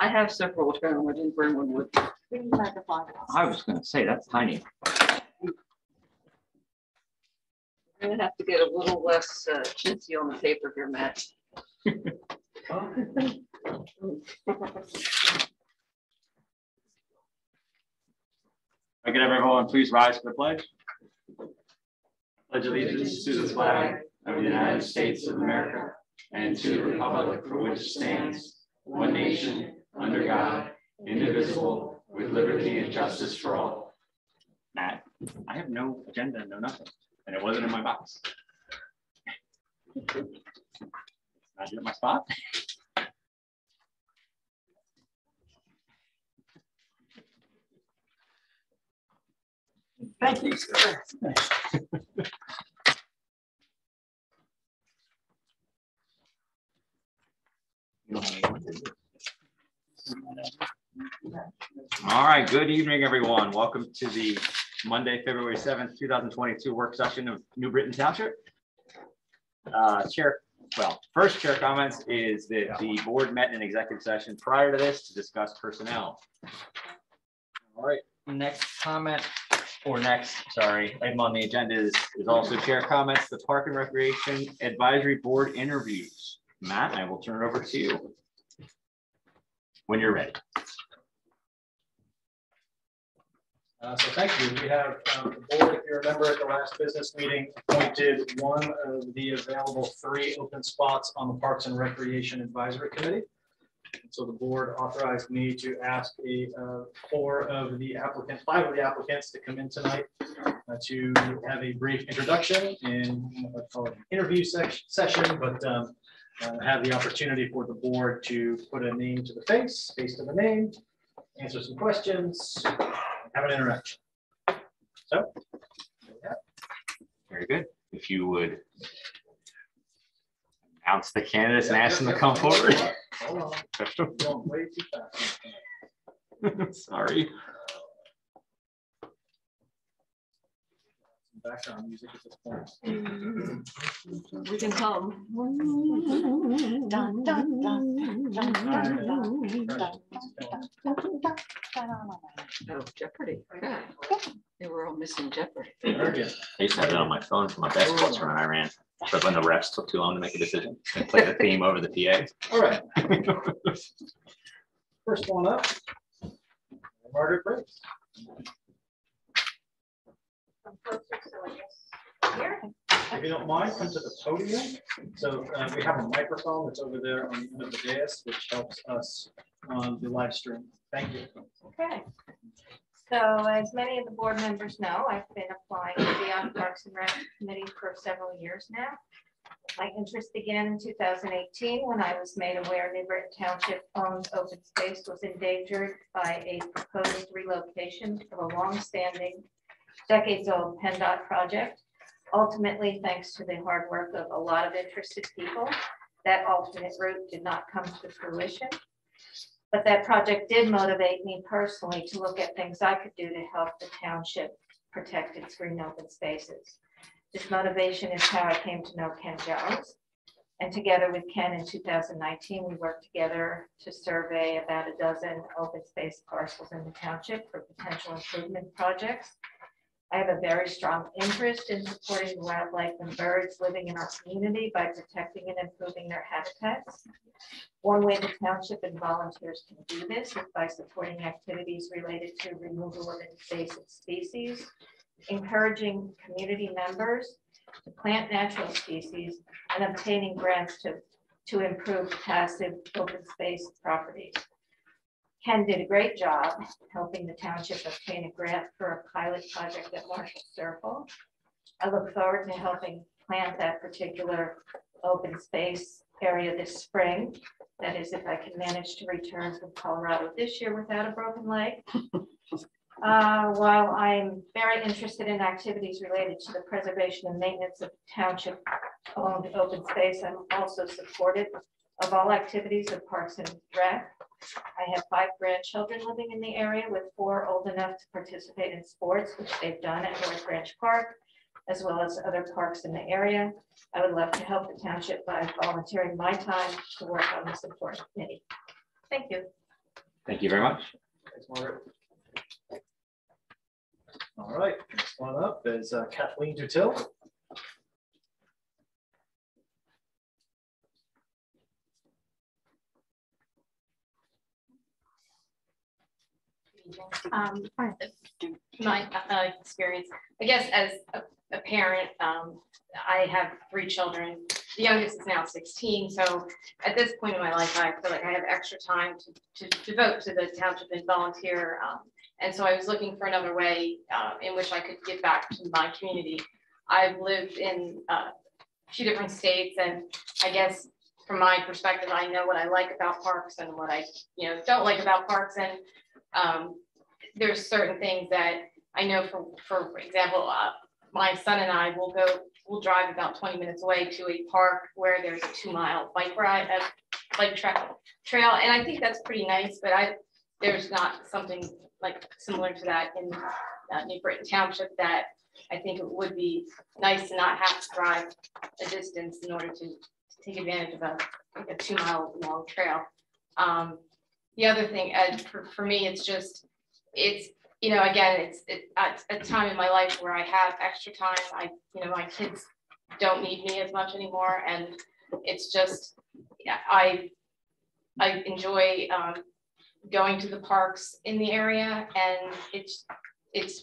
I have several at home. I didn't bring one with me. I was going to say that's tiny. I'm going to have to get a little less chintzy on the paper here, Matt. Again, everyone, please rise for the pledge. Pledge allegiance to the flag of the United States of America and to the republic for which it stands, one nation, under God, indivisible, with liberty and justice for all. Matt, I have no agenda, no nothing, and it wasn't in my box. Can I get my spot? Thank you, sir. All right, good evening, everyone. Welcome to the Monday, February 7th, 2022 work session of New Britain Township. First chair comments is that the board met in executive session prior to this to discuss personnel. All right, next item on the agenda is also chair comments, the Park and Recreation Advisory Board interviews. Matt, I will turn it over to you when you're ready. So thank you. We have the board, if you remember at the last business meeting, appointed one of the available 3 open spots on the Parks and Recreation Advisory Committee. And so the board authorized me to ask 5 of the applicants to come in tonight to have a brief introduction in what's called an interview session, but have the opportunity for the board to put a name to the face to the name, answer some questions, have an interaction. So, very good. If you would announce the candidates and ask them to come forward. Hold on. You're going way too fast. Sorry. Background music at this point. We can come. Oh, Jeopardy. Yeah. They were all missing Jeopardy. I used to have it on my phone for my basketball run I ran. But when the refs took too long to make a decision, I played the theme over the PA. All right. First one up, Margaret Briggs. If you don't mind, come to the podium. So we have a microphone that's over there on the end of the dais, which helps us on the live stream. Thank you. Okay. So as many of the board members know, I've been applying to be on Parks and Rec Committee for several years now. My interest began in 2018 when I was made aware New Britain Township owned open space was endangered by a proposed relocation of a long-standing, decades-old PennDOT project. Ultimately, thanks to the hard work of a lot of interested people, that alternate route did not come to fruition. But that project did motivate me personally to look at things I could do to help the township protect its green open spaces. This motivation is how I came to know Ken Jones. And together with Ken in 2019, we worked together to survey about a dozen open space parcels in the township for potential improvement projects. I have a very strong interest in supporting the wildlife and birds living in our community by protecting and improving their habitats. One way the township and volunteers can do this is by supporting activities related to removal of invasive species, encouraging community members to plant natural species, and obtaining grants to improve passive open space properties. Ken did a great job helping the township obtain a grant for a pilot project at Marshall Circle. I look forward to helping plant that particular open space area this spring. That is, if I can manage to return from Colorado this year without a broken leg. While I'm very interested in activities related to the preservation and maintenance of township-owned open space, I'm also supportive of all activities of Parks and Rec. I have 5 grandchildren living in the area, with 4 old enough to participate in sports, which they've done at North Branch Park, as well as other parks in the area. I would love to help the township by volunteering my time to work on this important committee. Thank you. Thank you very much. Thanks, Margaret. All right, next one up is Kathleen Dutil. My experience, I guess, as a parent, I have 3 children. The youngest is now 16. So at this point in my life, I feel like I have extra time to devote to the township and volunteer. And so I was looking for another way in which I could give back to my community. I've lived in a few different states, and I guess from my perspective, I know what I like about parks and what I don't like about parks. And there's certain things that I know, for example, my son and I will drive about 20 minutes away to a park where there's a 2-mile bike ride, a bike trail. And I think that's pretty nice, but there's not something like similar to that in New Britain Township that I think it would be nice to not have to drive a distance in order to take advantage of a 2-mile long trail. The other thing, for me, it's again, it's a time in my life where I have extra time. My kids don't need me as much anymore, and it's just, I enjoy going to the parks in the area, and it's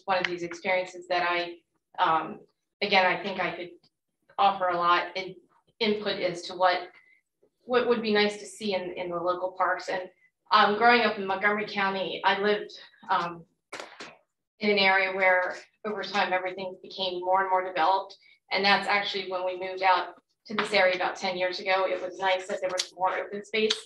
one of these experiences that again, I think I could offer a lot in input as to what would be nice to see in the local parks. And growing up in Montgomery County, I lived in an area where over time everything became more and more developed. And that's actually when we moved out to this area about 10 years ago. It was nice that there was more open space.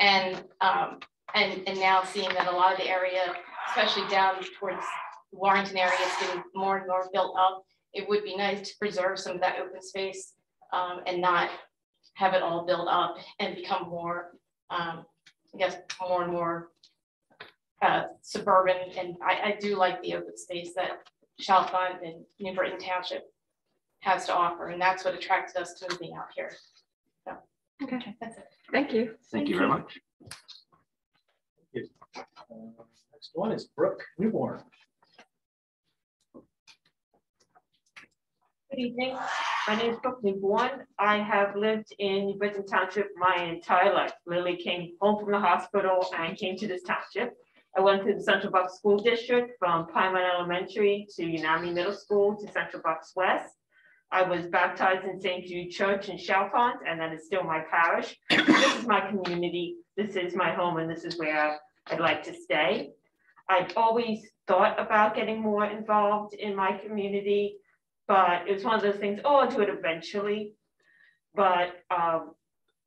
And now seeing that a lot of the area, especially down towards Warrington area, is getting more and more built up, it would be nice to preserve some of that open space and not have it all build up and become more, I guess, more and more suburban. And I do like the open space that Chalfont and New Britain Township has to offer, and that's what attracted us to moving out here. So, okay, that's it. thank you. Thank you very much. Next one is Brooke Newborn. Good evening. My name is Brooke Newborn. I have lived in New Britain Township my entire life. Literally came home from the hospital and came to this township. I went to the Central Bucks School District from Pinewood Elementary to Neshaminy Middle School to Central Bucks West. I was baptized in St. Jude Church in Chalfont, and that is still my parish. This is my community. This is my home, and this is where I'd like to stay. I've always thought about getting more involved in my community, but it was one of those things, I'll do it eventually. But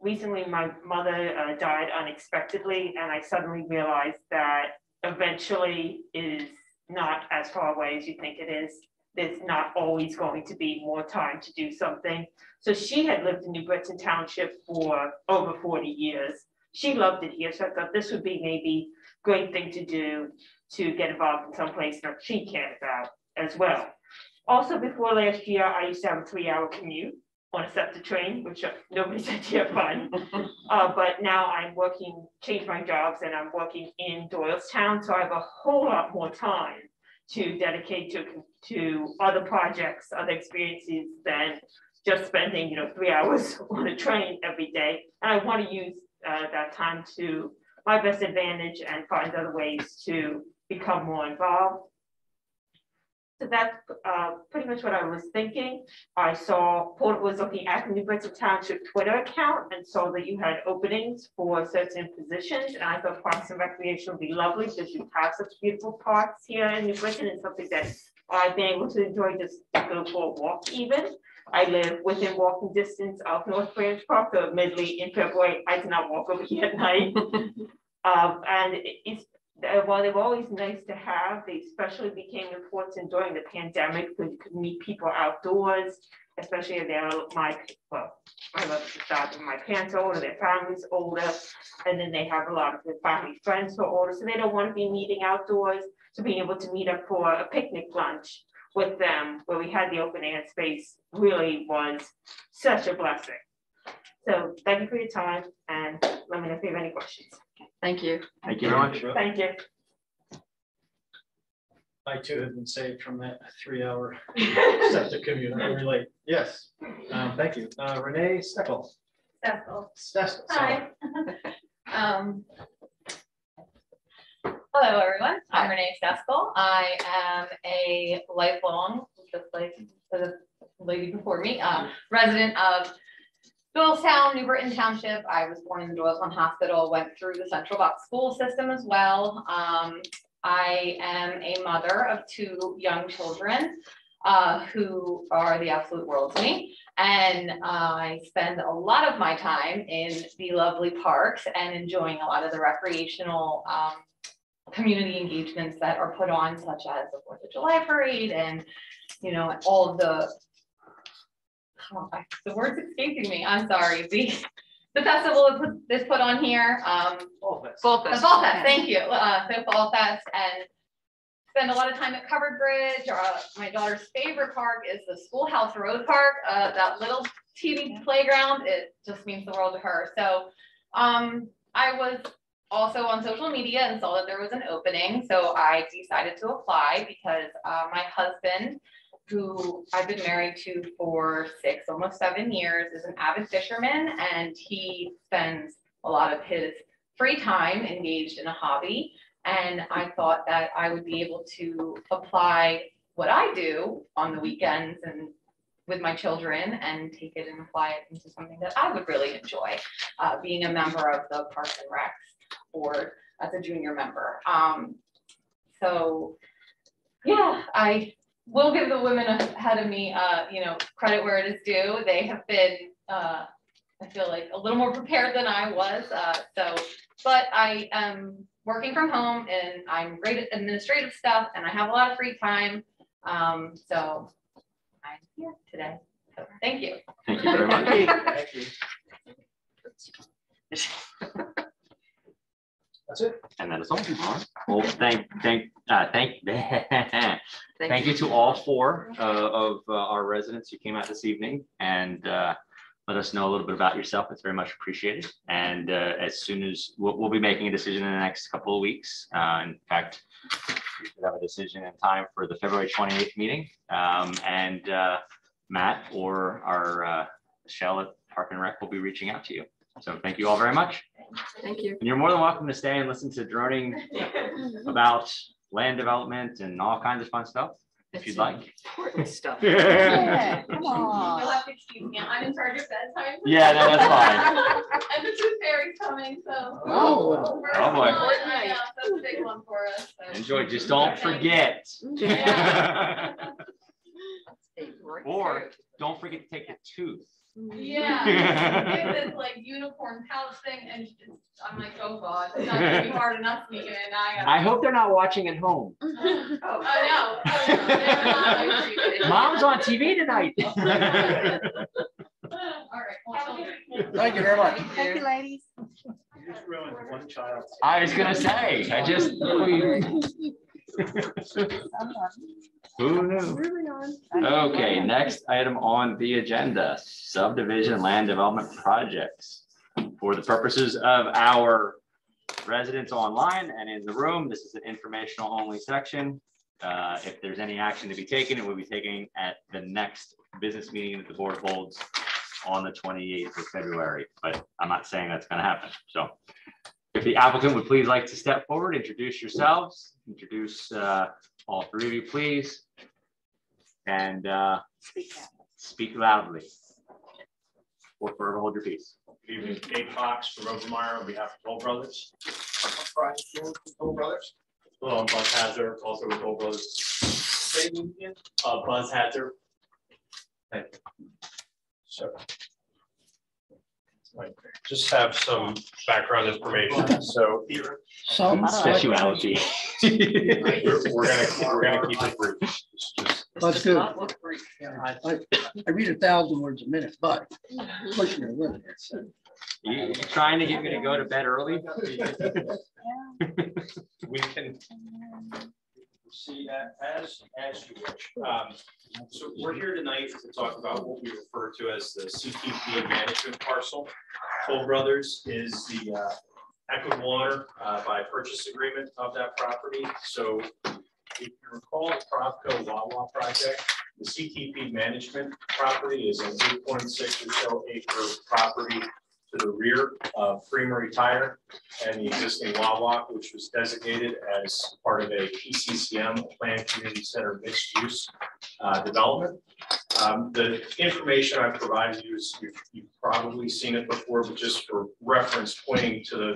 recently my mother died unexpectedly, and I suddenly realized that eventually is not as far away as you think it is. There's not always going to be more time to do something. So she had lived in New Britain Township for over 40 years. She loved it here, so I thought this would be maybe a great thing to do to get involved in some place that she cared about as well. Also, before last year, I used to have a 3-hour commute on a SEPTA train, which nobody said you have fun. But now I'm working, changed my jobs, and I'm working in Doylestown, so I have a whole lot more time to dedicate to other projects, other experiences than just spending 3 hours on a train every day. And I want to use that time to my best advantage and find other ways to become more involved. So that's pretty much what I was thinking. I saw Porter was looking at the New Britain Township Twitter account and saw that you had openings for certain positions. And I thought Parks and Recreation would be lovely because you have such beautiful parks here in New Britain, and something that I've been able to enjoy just to go for a walk even. I live within walking distance of North Branch Park, so admittedly in February, I do not walk over here at night. And it's, while they were always nice to have, they especially became important during the pandemic because you could meet people outdoors especially if they're my parents are older, their family's older, and then they have a lot of their family friends who are older, so they don't want to be meeting outdoors. So being able to meet up for a picnic lunch with them, where we had the open air space, really was such a blessing. So thank you for your time, and let me know if you have any questions. Thank you. Thank you very much. Thank you. I too have been saved from that 3-hour septic commute. I'm really late. Yes. Thank you. Renee Steckel. Steckel. Hi. Hello, everyone. I'm Renee Steckel. I am a lifelong, just like the lady before me, resident of Doylestown, New Britain Township. I was born in the Doylestown Hospital, went through the Central Bucks school system as well. I am a mother of 2 young children who are the absolute world to me. And I spend a lot of my time in the lovely parks and enjoying a lot of the recreational community engagements that are put on, such as the 4th of July parade and, you know, all of the word's escaping me. I'm sorry. The festival is put on here. Fall Fest. The Fall Fest. Thank you. So Fall Fest, and spend a lot of time at Covered Bridge. My daughter's favorite park is the Schoolhouse Road Park. That little teeny playground. It just means the world to her. So I was also on social media and saw that there was an opening. So I decided to apply because my husband, who I've been married to for 6, almost 7 years, is an avid fisherman, and he spends a lot of his free time engaged in a hobby. And I thought that I would be able to apply what I do on the weekends and with my children and take it and apply it into something that I would really enjoy, being a member of the Parks and Recs board as a junior member. So yeah, I will give the women ahead of me, you know, credit where it is due. They have been, I feel like, a little more prepared than I was. But I am working from home and I'm great at administrative stuff and I have a lot of free time. So I'm here today. So thank you. Thank you very much. Thank you. That's it. And that is all. Well, thank you to all 4 of our residents who came out this evening and let us know a little bit about yourself. It's very much appreciated. And as soon as we'll be making a decision in the next couple of weeks. In fact, we should have a decision in time for the February 28th meeting. And Matt or our Michelle at Park and Rec will be reaching out to you. So thank you all very much. Thank you. And you're more than welcome to stay and listen to droning about land development and all kinds of fun stuff if you'd like. Important stuff. Yeah, come on. You'll have to excuse me. I'm in charge of bedtime. Yeah, no, that's fine. And the tooth fairy's coming, so. Oh. We're Oh, boy. on. I know, that's a big one for us. So. Enjoy. Just don't forget. Yeah. Or don't forget to take the tooth. Yeah, get this like unicorn pouch thing, and I'm like, oh god, it's not gonna be hard enough sneaking in. I hope they're not watching at home. Oh no, they're not like, Mom's on TV tonight. all right, well, Thank you very much. Thank you, ladies. You just ruined one child. I was gonna say, I just. Who knew? Okay, next item on the agenda, subdivision land development projects. For the purposes of our residents online and in the room, this is an informational only section. If there's any action to be taken, it will be taken at the next business meeting that the board holds on the 28th of February, but I'm not saying that's going to happen. So if the applicant would please like to step forward, introduce yourselves, introduce all 3 of you, please, and speak loudly or forever hold your peace. Good evening, Dave Fox for Rosemeyer on behalf of Toll Brothers. Toll Brothers. Hello, I'm Buzz Hazard, also with Toll Brothers. Buzz Hazard. So Just have some background information. So Sexuality. we're gonna keep it brief. It's just- That's good. I read 1,000 words a minute, but pushing the limit. You trying to get me to go to bed early? We can see that as you wish. So we're here tonight to talk about what we refer to as the CTP management parcel. Toll Brothers is the equitable owner by purchase agreement of that property. So if you recall the Propco Wawa project, the CTP management property is an 8.6 or so acre property to the rear of Februrary Tire and the existing Wawa, which was designated as part of a PCCM, Planned Community Center Mixed Use development. The information I've provided you is you've probably seen it before, but just for reference, pointing to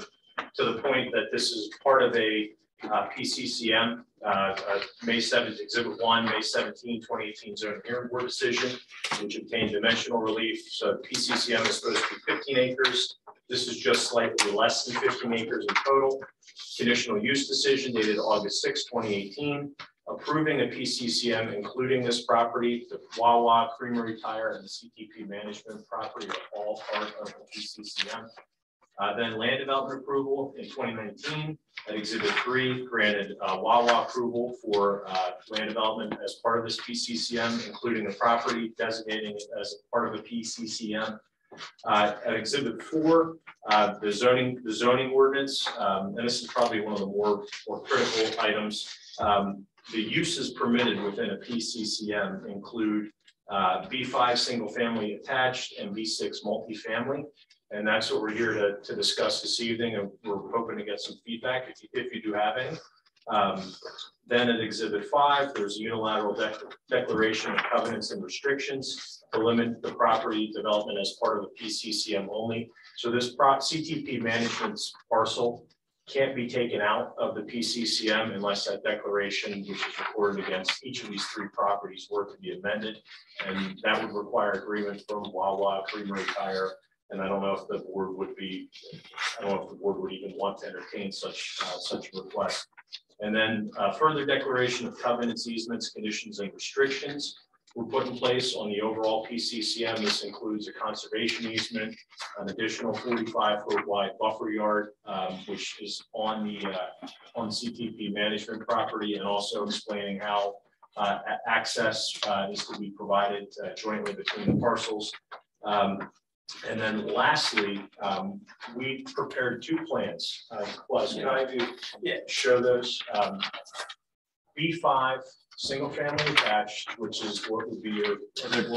the point that this is part of a PCCM, May 7th, Exhibit 1, May 17, 2018 zoning hearing board decision, which obtained dimensional relief. So PCCM is supposed to be 15 acres. This is just slightly less than 15 acres in total. Conditional use decision dated August 6, 2018, approving a PCCM, including this property. The Wawa, Februrary Tire, and the CTP management property are all part of the PCCM. Then land development approval in 2019 at Exhibit 3 granted Wawa approval for land development as part of this PCCM, including the property, designating it as a part of a PCCM. At Exhibit 4, the zoning ordinance, and this is probably one of the more critical items. The uses permitted within a PCCM include B5 single family attached and B6 multifamily. And that's what we're here to discuss this evening, and we're hoping to get some feedback if you do have any. Then at Exhibit 5, there's a unilateral declaration of covenants and restrictions to limit the property development as part of the PCCM only. So this CTP management's parcel can't be taken out of the PCCM unless that declaration, which is recorded against each of these 3 properties, were to be amended. And that would require agreement from Wawa, Februrary Tire. And I don't know if the board would even want to entertain such a request. And then further declaration of covenants, easements, conditions, and restrictions were put in place on the overall PCCM. This includes a conservation easement, an additional 45-foot wide buffer yard, which is on the CTP management property, and also explaining how access is to be provided jointly between the parcels. And then lastly, we prepared 2 plans. Plus, can I show those? B5 single family attached, which is what would be your.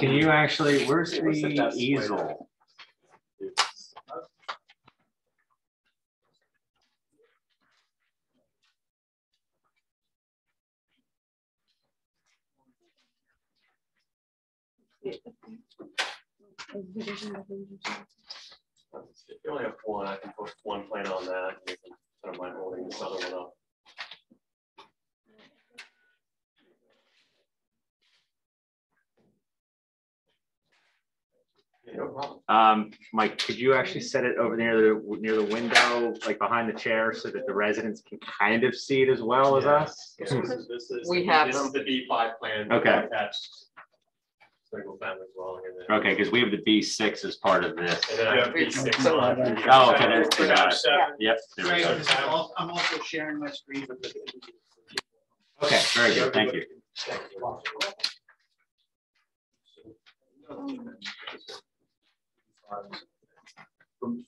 Can you actually, where's the easel? If you only have one, I can put one plan on that. You can, I don't mind holding this other one up. Yeah, no problem. Mike, could you actually set it over near the window, like behind the chair, so that the residents can kind of see it as well as us? So this is We have the B5 plan. Okay. Attached single family dwelling in there. Okay, because we have the B6 as part of this. And then I have B6 on. Oh, okay, there's the guys. Yep. There we go. I'm also sharing my screen with the. Okay, very good. Thank you.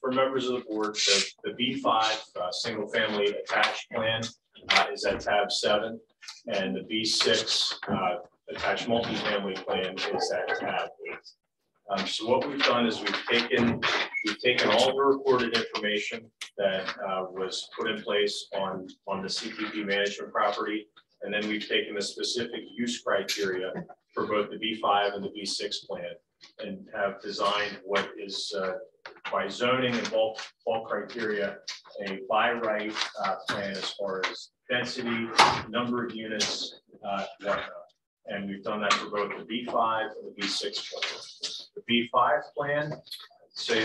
For members of the board, the B5 single family attached plan is at tab 7, and the B6 attached multifamily plan is at tab 8. So what we've done is we've taken all the recorded information that was put in place on the CTP management property, and then we've taken the specific use criteria for both the B5 and the B6 plan, and have designed what is by zoning and bulk criteria, a by right plan as far as density, number of units, whatnot. And we've done that for both the B5 and the B6 plan. The B5 plan, say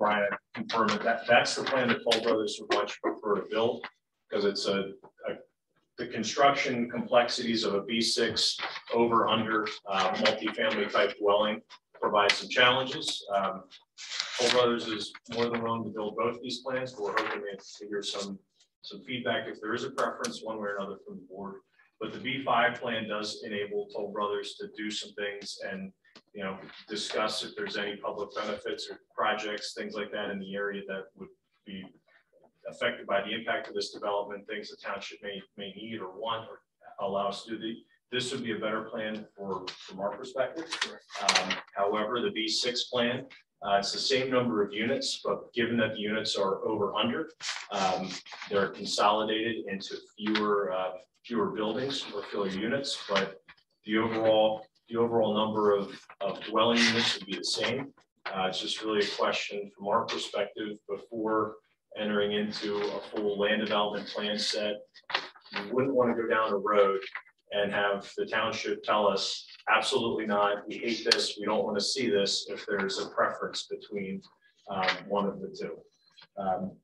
Brian confirmed that's the plan that Toll Brothers would much prefer to build, because it's the construction complexities of a B6 over under multifamily type dwelling provide some challenges. Toll Brothers is more than willing to build both these plans, but we're hoping to hear some feedback if there is a preference one way or another from the board. But the B5 plan does enable Toll Brothers to do some things and, you know, discuss if there's any public benefits or projects, things like that in the area that would be affected by the impact of this development, things the township may need or want or allow us to do. This would be a better plan from our perspective. However, the B6 plan, it's the same number of units, but given that the units are over under, they're consolidated into fewer buildings or fewer units, but the overall number of dwelling units would be the same. It's just really a question from our perspective before entering into a full land development plan set. You wouldn't want to go down a road and have the township tell us, absolutely not, we hate this, we don't want to see this, if there's a preference between one of the two.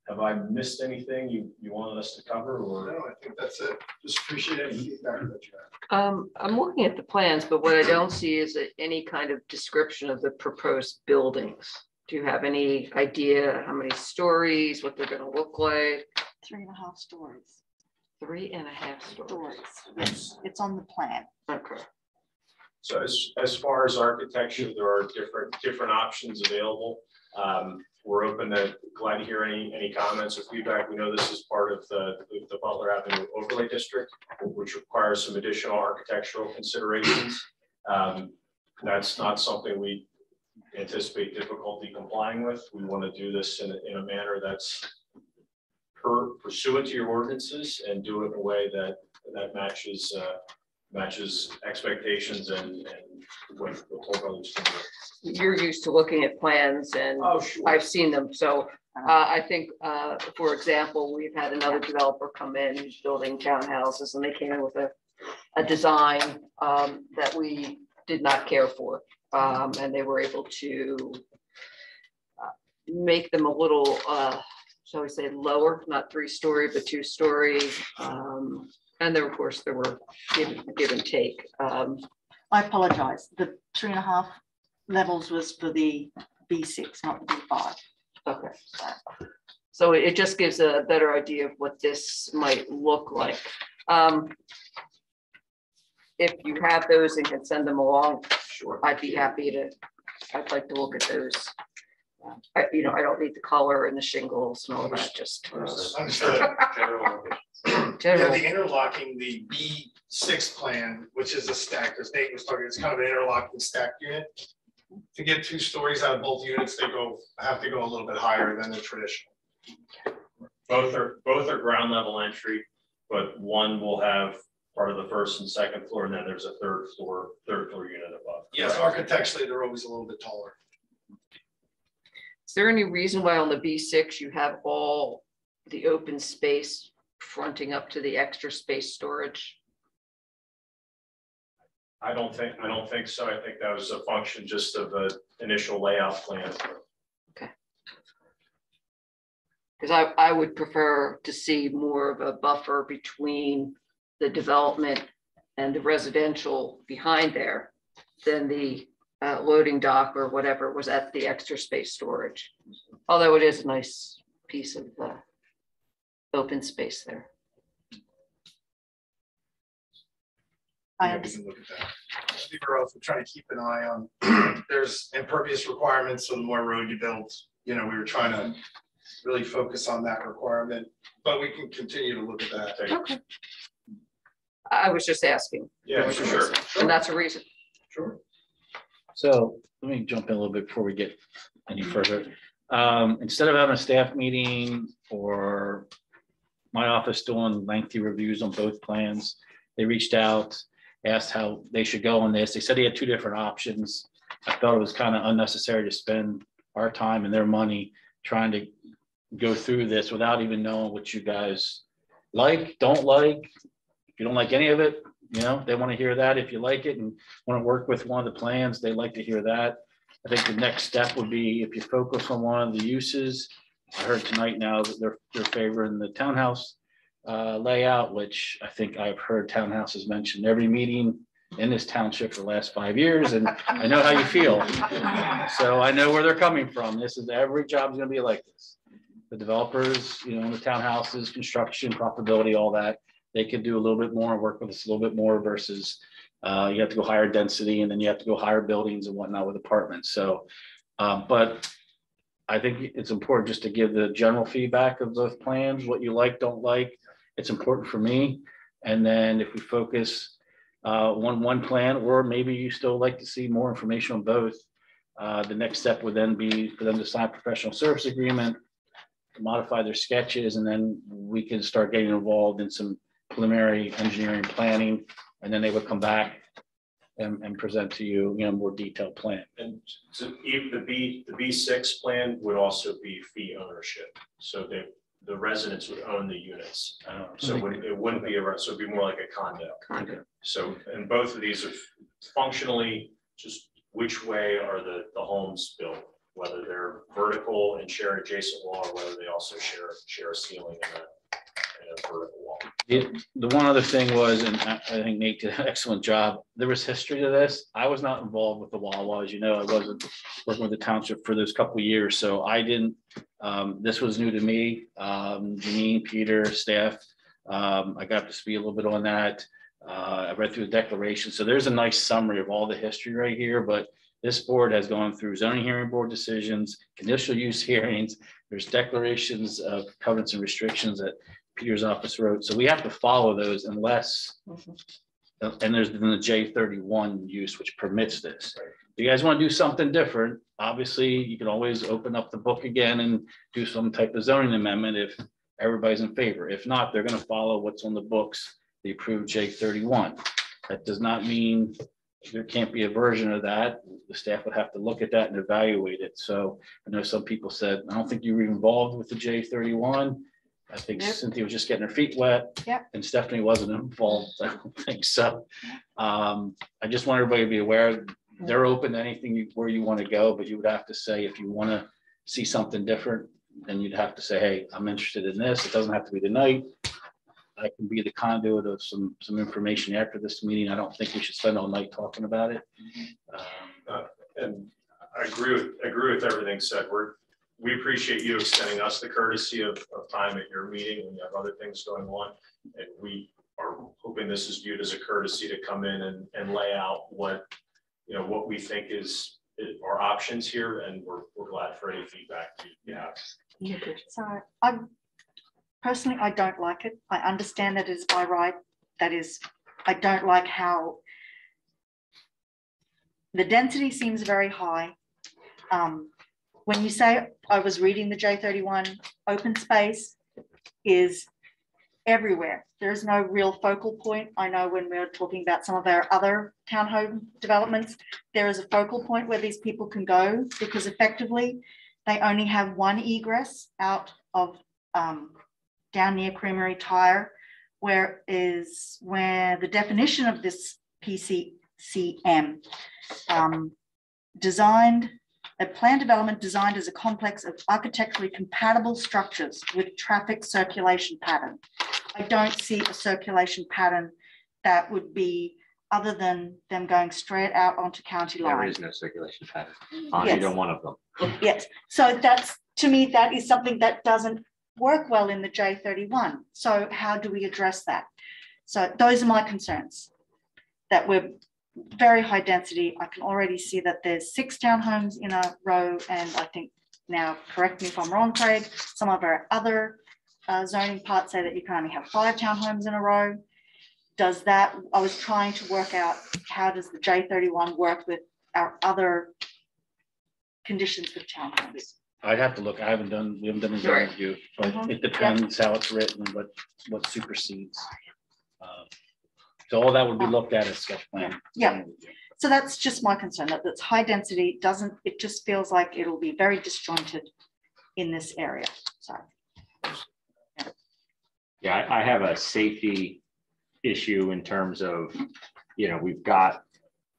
Have I missed anything you wanted us to cover, or? No, I think that's it. Just appreciate any feedback that you have. I'm looking at the plans, but what I don't see is any kind of description of the proposed buildings. Do you have any idea how many stories, what they're going to look like? 3.5 stories. 3.5 stories. Yes, it's on the plan. Okay. So as far as architecture, there are different options available. We're open to, glad to hear any comments or feedback. We know this is part of the Butler Avenue Overlay District, which requires some additional architectural considerations. That's not something we anticipate difficulty complying with. We want to do this in a manner that's pursuant to your ordinances and do it in a way that matches expectations and what Toll Brothers can do. You're used to looking at plans, and oh, sure. I've seen them. So I think, for example, we've had another developer come in who's building townhouses, and they came in with a design that we did not care for, and they were able to make them a little, shall we say, lower, not 3-story, but 2-story. And there, of course, there were give and take. I apologize. The 3.5 levels was for the B6, not the B5. Okay. So it just gives a better idea of what this might look like. If you have those and can send them along, Sure. I'd be happy to. I'd like to look at those. I don't need the color and the shingles and all that. Just Understood. general. Yeah, the interlocking, the B6 plan, which is a stack, as Nate was talking, it's kind of an interlocking stack unit. To get 2 stories out of both units, they have to go a little bit higher than the traditional. Both are ground level entry, but one will have part of the first and second floor, and then there's a third floor unit above. Yes, architecturally, they're always a little bit taller. Is there any reason why on the B6 you have all the open space fronting up to the extra space storage? I don't think so. I think that was a function just of an initial layout plan. Okay. Because I would prefer to see more of a buffer between the development and the residential behind there than the loading dock or whatever was at the extra space storage. Although it is a nice piece of open space there. I Yeah, we can look at that. We were also trying to keep an eye on, there's impervious requirements, so the more road you build, we were trying to really focus on that requirement, but we can continue to look at that. Okay. I was just asking. Yeah, for sure. And that's a reason. Sure. So let me jump in a little bit before we get any further. Instead of having a staff meeting or my office doing lengthy reviews on both plans, they reached out, asked how they should go on this. They said they had 2 different options. I felt it was kind of unnecessary to spend our time and their money trying to go through this without even knowing what you guys like, don't like. If you don't like any of it, they want to hear that. If you like it and want to work with one of the plans, they like to hear that. I think the next step would be if you focus on one of the uses. I heard tonight now that they're favoring the townhouse layout, which I think I've heard townhouses mentioned every meeting in this township for the last 5 years, and I know how you feel. So I know where they're coming from. This is every job is gonna be like this. The developers, you know, the townhouses, construction, profitability, all that, they could do a little bit more, work with us a little bit more versus you have to go higher density and then you have to go higher buildings and whatnot with apartments. So, but I think it's important just to give the general feedback of both plans, what you like, don't like. It's important for me. And then if we focus on one plan, or maybe you still like to see more information on both, the next step would then be for them to sign a professional service agreement, to modify their sketches, and then we can start getting involved in some preliminary engineering planning, and then they would come back and present to you, you know, more detailed plan. And so if the B6 plan would also be fee ownership. So the residents would own the units. So it wouldn't be so it'd be more like a condo. So, and both of these are functionally just which way are the homes built, whether they're vertical and share an adjacent wall, or whether they also share a ceiling and a vertical wall. The one other thing was, and I think Nate did an excellent job, there was history to this. I was not involved with the Wawa, as you know. I wasn't working with the township for those couple of years, so I didn't, this was new to me. Janine, Peter, staff, I got to speak a little bit on that. I read through the declaration, so there's a nice summary of all the history right here, but this board has gone through zoning hearing board decisions, conditional use hearings, there's declarations of covenants and restrictions that Peter's office wrote. So we have to follow those unless, and there's been the J31 use, which permits this. If you guys want to do something different, obviously you can always open up the book again and do some type of zoning amendment if everybody's in favor. If not, they're going to follow what's on the books, the approved J31. That does not mean there can't be a version of that. The staff would have to look at that and evaluate it. So I know some people said, I don't think you were involved with the J31. I think Cynthia was just getting her feet wet. Yep. And Stephanie wasn't involved. I don't think so. I just want everybody to be aware they're open to anything where you want to go, but you would have to say, if you want to see something different, then you'd have to say, hey, I'm interested in this. It doesn't have to be tonight. I can be the conduit of some information after this meeting. I don't think we should spend all night talking about it. And I agree with everything said. We appreciate you extending us the courtesy of time at your meeting when you have other things going on. And we are hoping this is viewed as a courtesy to come in and lay out what we think is our options here. And we're glad for any feedback you have. So personally, I don't like it. I understand that it's by right. That is, I don't like how the density seems very high. When you say, I was reading the J31, open space is everywhere. There's no real focal point. I know when we're talking about some of our other townhome developments, there is a focal point where these people can go, because effectively they only have one egress out of down near Creamery Tire, where the definition of this PCCM designed a planned development designed as a complex of architecturally compatible structures with traffic circulation pattern. I don't see a circulation pattern that would be other than them going straight out onto county line. There is no circulation pattern on either one of them. Yes, so that's, to me, that is something that doesn't work well in the J31. So how do we address that? So those are my concerns, that we're very high density. I can already see that there's 6 townhomes in a row, and I think, now correct me if I'm wrong, Craig, some of our other zoning parts say that you can only have 5 townhomes in a row. Does that, I was trying to work out, how does the J31 work with our other conditions with townhomes? I'd have to look. We haven't done a zoning review, but it depends how it's written, what supersedes. So all that would be looked at as sketch plan. Yeah. So that's just my concern, that it's high density, it just feels like it'll be very disjointed in this area. So. Yeah, I have a safety issue in terms of, we've got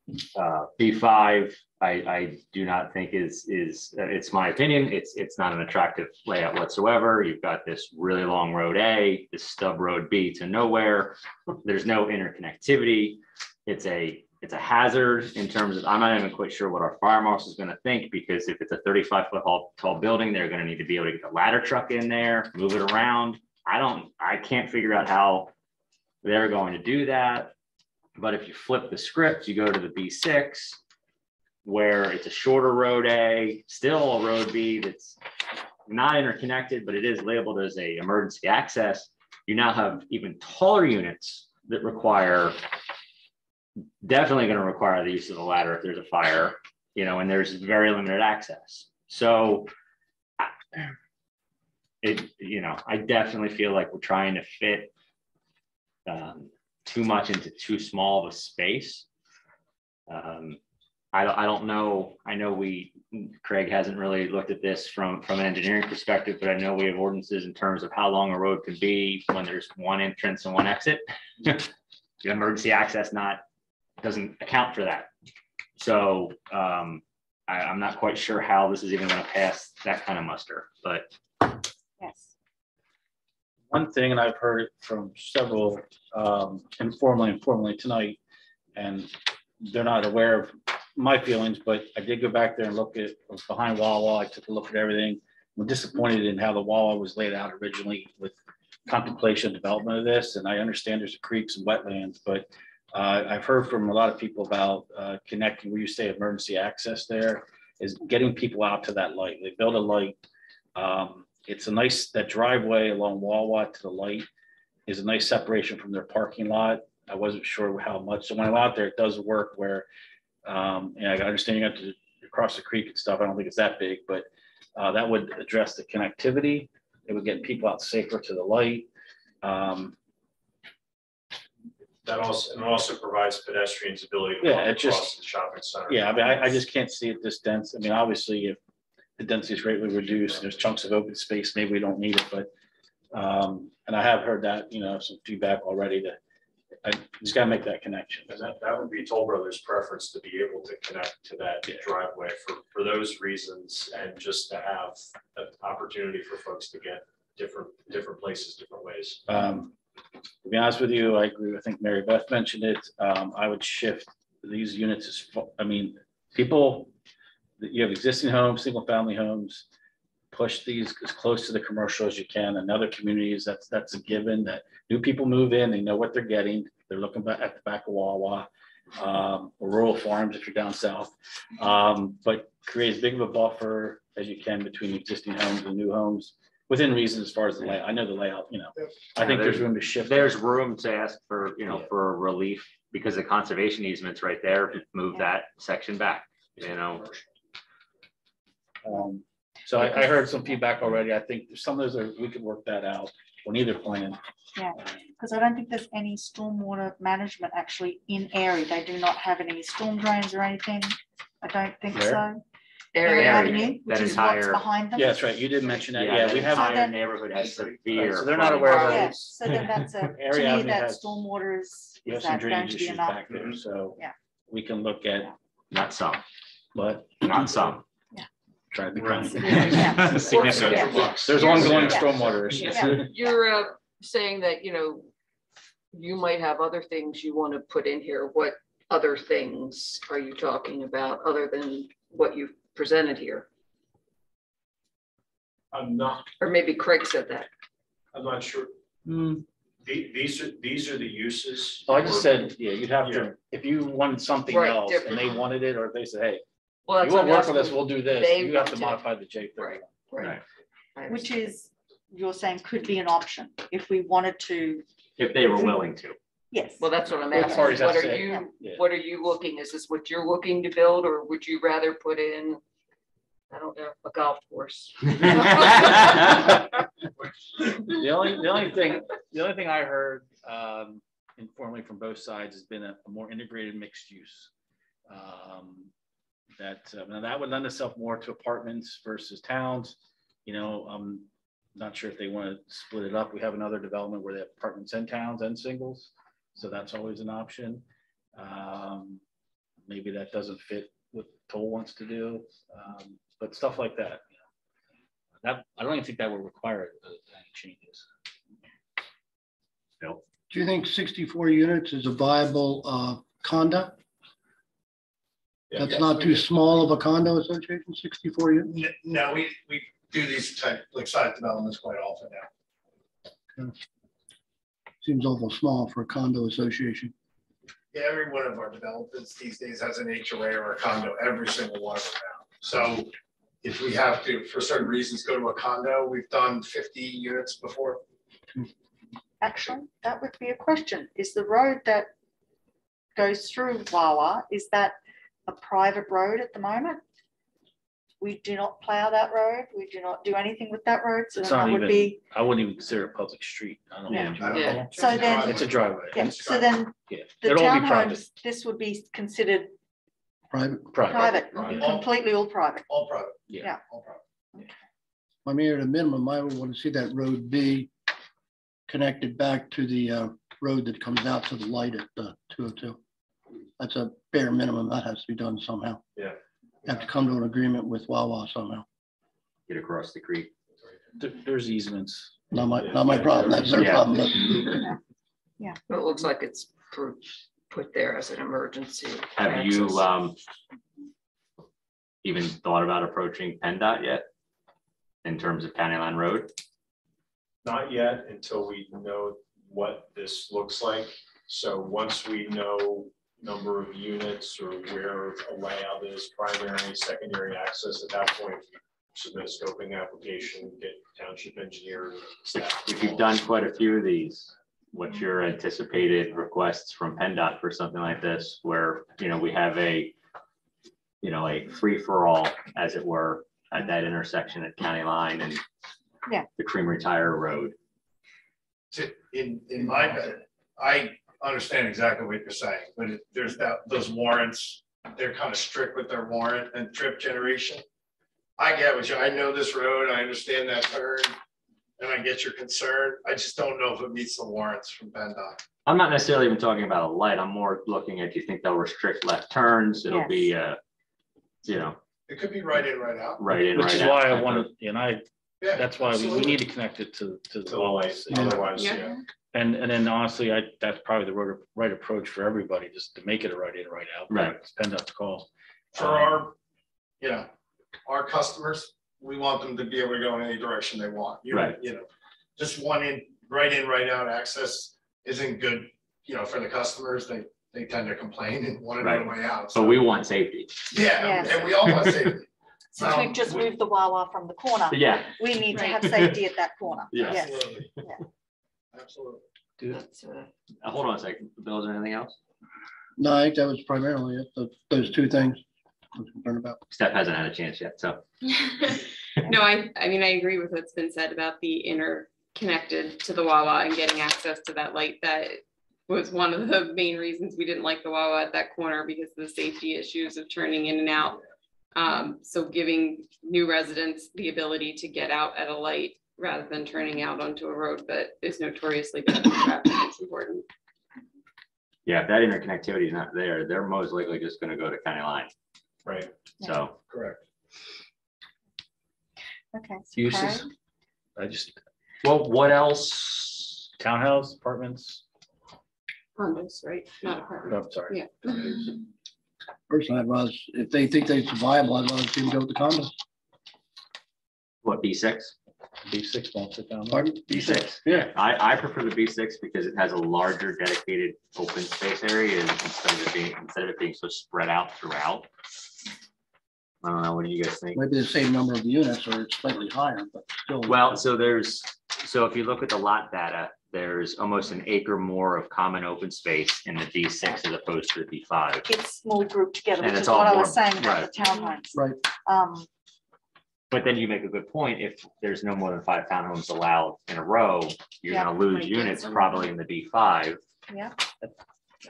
B5, I do not think is it's my opinion. It's not an attractive layout whatsoever. You've got this really long road A, this stub road B to nowhere. There's no interconnectivity. It's a hazard in terms of, I'm not even quite sure what our fire marshal is going to think, because if it's a 35-foot tall building, they're going to need to be able to get the ladder truck in there, move it around. I can't figure out how they're going to do that. But if you flip the script, you go to the B6, where it's a shorter road A, still a road B that's not interconnected, but it is labeled as a emergency access. You now have even taller units that definitely going to require the use of the ladder if there's a fire, and there's very limited access. So I definitely feel like we're trying to fit too much into too small of a space. I don't know. I know Craig hasn't really looked at this from an engineering perspective, but I know we have ordinances in terms of how long a road can be when there's one entrance and one exit. The emergency access doesn't account for that. So I'm not quite sure how this is even going to pass that kind of muster, but. Yes. One thing, and I've heard it from several informally and formally tonight, and they're not aware of my feelings, but I did go back there and look at behind Wawa. I took a look at everything. I'm disappointed in how the Wawa was laid out originally with contemplation development of this. And I understand there's creeks and wetlands, but I've heard from a lot of people about connecting, where you say emergency access there, is getting people out to that light. They build a light. It's a nice, that driveway along Wawa to the light is a nice separation from their parking lot. I wasn't sure how much. So when I'm out there, it does work where, and I understand you have to cross the creek and stuff. I don't think it's that big, but that would address the connectivity. It would get people out safer to the light. That also provides pedestrians ability to walk across the shopping center. Yeah, I mean, I just can't see it this dense. I mean, obviously, if the density is greatly reduced, there's chunks of open space, maybe we don't need it, but and I have heard that, some feedback already that I just got to make that connection. And that would be Toll Brothers' preference, to be able to connect to that driveway for those reasons, and just to have an opportunity for folks to get different places, different ways. To be honest with you, I agree. I think Mary Beth mentioned it. I would shift these units people, you have existing homes, single family homes, push these as close to the commercial as you can. And other communities, that's a given, that new people move in, they know what they're getting. They're looking at the back of Wawa, or rural farms if you're down south. But create as big of a buffer as you can between existing homes and new homes, within reason as far as the layout. I know the layout, I think there's room to shift. There's room to ask for, for relief, because the conservation easement's right there, move that section back, So I heard some feedback already. I think some of those we could work that out on either plan. Yeah, because I don't think there's any stormwater management actually in Erie. They do not have any storm drains or anything. I don't think so. Erie Avenue, which is what's behind them. Yeah, that's right. You did mention that. Yeah, we have. The entire neighborhood has severe. So they're not aware of Yeah, it. so then that's to me, that stormwater is that going to be enough? Back there, so yeah, we can look at. Not some, but not some. Try to be kind. Significant. Yeah. There's ongoing stormwater issues. Yeah. You're saying that, you might have other things you want to put in here. What other things are you talking about other than what you've presented here? I'm not. Or maybe Craig said that. I'm not sure. These are the uses. Oh, I just said, you'd have to, if you wanted something else and they wanted it, or if they said, hey, well, you won't work with us, we'll do this. You have to modify the J30. Right. Which is, you're saying could be an option if we wanted to. If they were willing to. Yes. Well, that's what I'm asking. What are you looking? Is this what you're looking to build, or would you rather put in, I don't know, a golf course? The only thing I heard informally from both sides has been a more integrated mixed use. That would lend itself more to apartments versus towns. I'm not sure if they want to split it up. We have another development where they have apartments and towns and singles, so that's always an option. maybe that doesn't fit what Toll wants to do, but stuff like that. That I don't even think that would require any changes. Bill? Do you think 64 units is a viable condo? That's not too small of a condo association, 64 units? No, we do these type, like site developments quite often now. Seems awful small for a condo association. Yeah, every one of our developments these days has an HOA or a condo, every single one of them now. So if we have to, for certain reasons, go to a condo, we've done 50 units before. Actually, that would be a question. Is the road that goes through Wawa, is that a private road at the moment? We do not plow that road. We do not do anything with that road. So It's then not that would even, be, I wouldn't even consider it a public street. I don't know. I don't Yeah. know. so then, It's a driveway. yeah, so then Yeah. the It'll all be private. townhomes, this would be considered Private. private, Private. completely all private. All private. Yeah. All private. I mean, at a minimum, I would want to see that road be connected back to the road that comes out to the light at 202. That's a bare minimum. That has to be done somehow. Yeah. You have to come to an agreement with Wawa somehow. Get across the creek. There's easements. Not my problem. That's their Yeah. problem. But it looks like it's put there as an emergency. Have you access. even thought about approaching PennDOT yet? In terms of County Line Road? Not yet, until we know what this looks like. So once we know number of units or where a layout is, primary, secondary access, at that point, submit a scoping application, get township engineer staff. If you've done quite a few of these, what's your anticipated requests from PennDOT for something like this, where, we have a free-for-all, as it were, at that intersection at County Line and the Creamery Tire Road? In my bed, I understand exactly what you're saying, but there's those warrants, they're kind of strict with their warrant and trip generation. I get what I know this road, I understand that turn, and I get your concern. I just don't know if it meets the warrants from PennDOT. I'm not necessarily even talking about a light. I'm more looking at, do you think they'll restrict left turns? It'll be, It could be right in, right out. right in, Which right is out. why I wanted, Yeah, that's why we absolutely. need to connect it to To the the Wawa. light, otherwise, yeah. And then honestly, that's probably the right approach for everybody, just to make it a right in, right out. Right. Depend on the call. For our customers, we want them to be able to go in any direction they want. Right. Just one in, right out access isn't good, for the customers. They tend to complain and want another way out. But we want safety. Yeah, Yes. and we all want safety. Since we've just moved the Wawa from the corner, Yeah. we need to Right. have safety at that corner. Yeah. Yes. Absolutely. Yeah. Absolutely. That's, Hold on a second. Bill, is there anything else? No, I think that was primarily it, those two things I was concerned about. Steph hasn't had a chance yet, so. No, I mean, I agree with what's been said about the interconnected to the Wawa and getting access to that light. That was one of the main reasons we didn't like the Wawa at that corner, because of the safety issues of turning in and out. So giving new residents the ability to get out at a light rather than turning out onto a road that is notoriously bad for traffic is important. Yeah, if that interconnectivity is not there, they're most likely just gonna go to County Line. Right. So. Correct. Okay. Uses. Karen? Well, what else? Townhouse, apartments. Condos, right? Not Oh, apartments. I'm sorry. Yeah. Personally, I'd rather, if they think they're viable, I'd rather see them go with the condos. What, B6? B6 won't sit down. Pardon? B6. Yeah. I prefer the B6 because it has a larger dedicated open space area instead of it being so spread out throughout. I don't know, what do you guys think? Maybe the same number of units or it's slightly higher, but still. Well, so if you look at the lot data, there's almost an acre more of common open space in the B6 as opposed to the B5. It's more grouped together, And which it's is what all I was more- saying about the townhomes. Right. But then you make a good point. If there's no more than 5 townhomes allowed in a row, you're Yeah. gonna lose Might get units some. probably in the B5. Yeah. I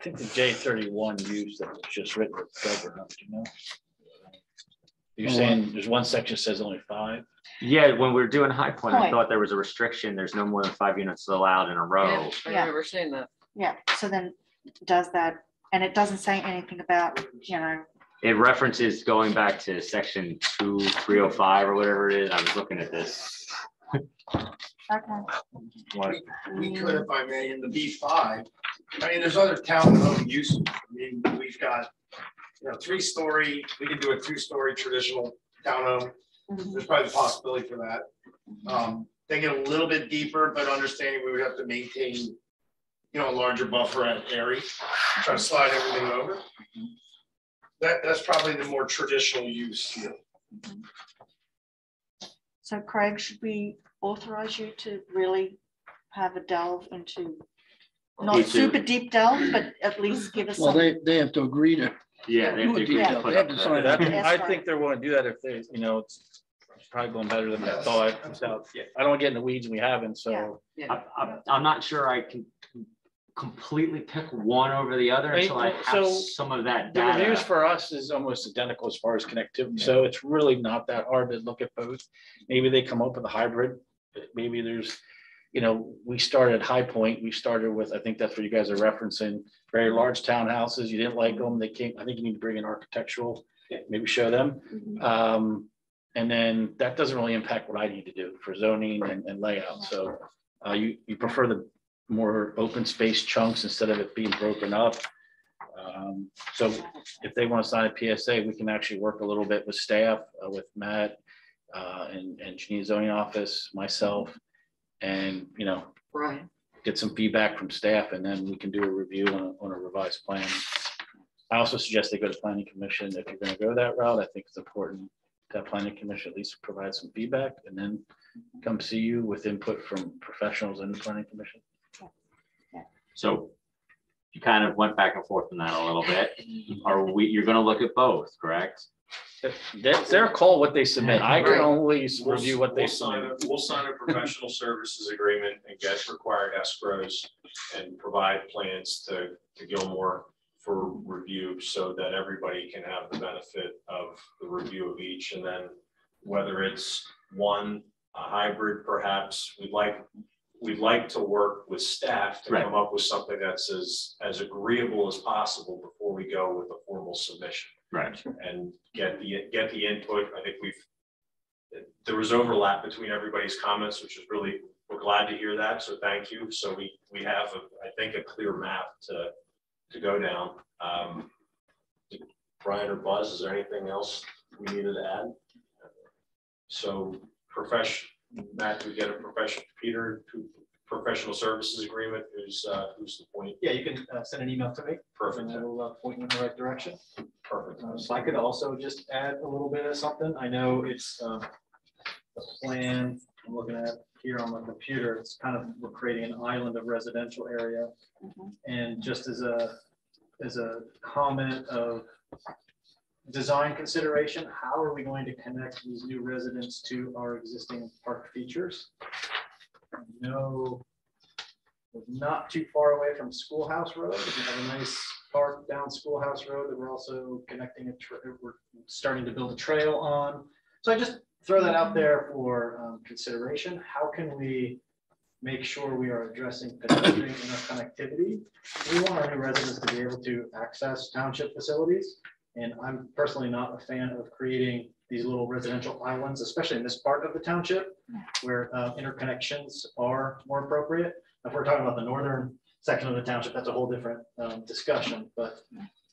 think the J31 use that was just written with Februrary, you know? You're saying there's one section says only 5? Yeah, when we were doing High Point, I Point. thought there was a restriction. There's no more than 5 units allowed in a row. I remember seeing that. Yeah. So then does that And it doesn't say anything about, you know, It references going back to section 2305 or whatever it is. I was looking at this. okay. We could, if I may, in the B5, I mean, there's other townhome uses. I mean, we've got, you know, 3-story, we can do a 2-story traditional townhome. There's probably the possibility for that. They get a little bit deeper, but understanding we would have to maintain, you know, a larger buffer at area, try to slide everything over. That's probably the more traditional use here. So Craig, should we authorize you to really have a delve into, not super deep delve, but at least give us Well, some. they have to agree to. Yeah, they have to agree to put up the- I think they're willing to do that if they, you know, it's probably going better than I thought. I don't want to get in the weeds and we haven't, so. I'm not sure I can completely pick one over the other until I have some of that The data. reviews for us is almost identical as far as connectivity, so it's really not that hard to look at both. Maybe they come up with a hybrid, maybe there's, you know, we started at High Point, we started with, I think that's what you guys are referencing, very large townhouses, you didn't like them, they came, I think you need to bring in architectural, maybe show them. And then that doesn't really impact what I need to do for zoning and layout, so you prefer the more open space chunks instead of it being broken up. So if they want to sign a PSA, we can actually work a little bit with staff, with Matt and Jeannie's zoning office, myself, and, you know, get some feedback from staff, and then we can do a review on a revised plan. I also suggest they go to planning commission. If you're going to go that route, I think it's important that planning commission at least provide some feedback and then come see you with input from professionals in the planning commission. So you kind of went back and forth on that a little bit. You're going to look at both, correct? That's their call what they submit. I can only review what they submit. We'll sign a professional services agreement and get required escrows and provide plans to Gilmore for review so that everybody can have the benefit of the review of each. And then whether it's a hybrid, perhaps, we'd like to work with staff to come up with something that's as agreeable as possible before we go with a formal submission. Right. And get the input. I think there was overlap between everybody's comments, which is really, we're glad to hear that. So thank you. So we have, I think, a clear map to go down. Brian or Buzz, is there anything else we needed to add? So Matt, we get a professional services agreement. Who's the point? Yeah, you can send an email to me. Perfect. And I will point you in the right direction. Perfect. So I could also just add a little bit of something. I know it's the plan I'm looking at here on the computer. It's kind of, we're creating an island of residential area. And just as a comment of design consideration, how are we going to connect these new residents to our existing park features? No, we're not too far away from Schoolhouse Road. We have a nice park down Schoolhouse Road that we're also connecting we're starting to build a trail on. So I just throw that out there for consideration. How can we make sure we are addressing pedestrian interconnectivity? We want our new residents to be able to access township facilities. And I'm personally not a fan of creating these little residential islands, especially in this part of the township where interconnections are more appropriate. If we're talking about the northern section of the township, that's a whole different discussion, but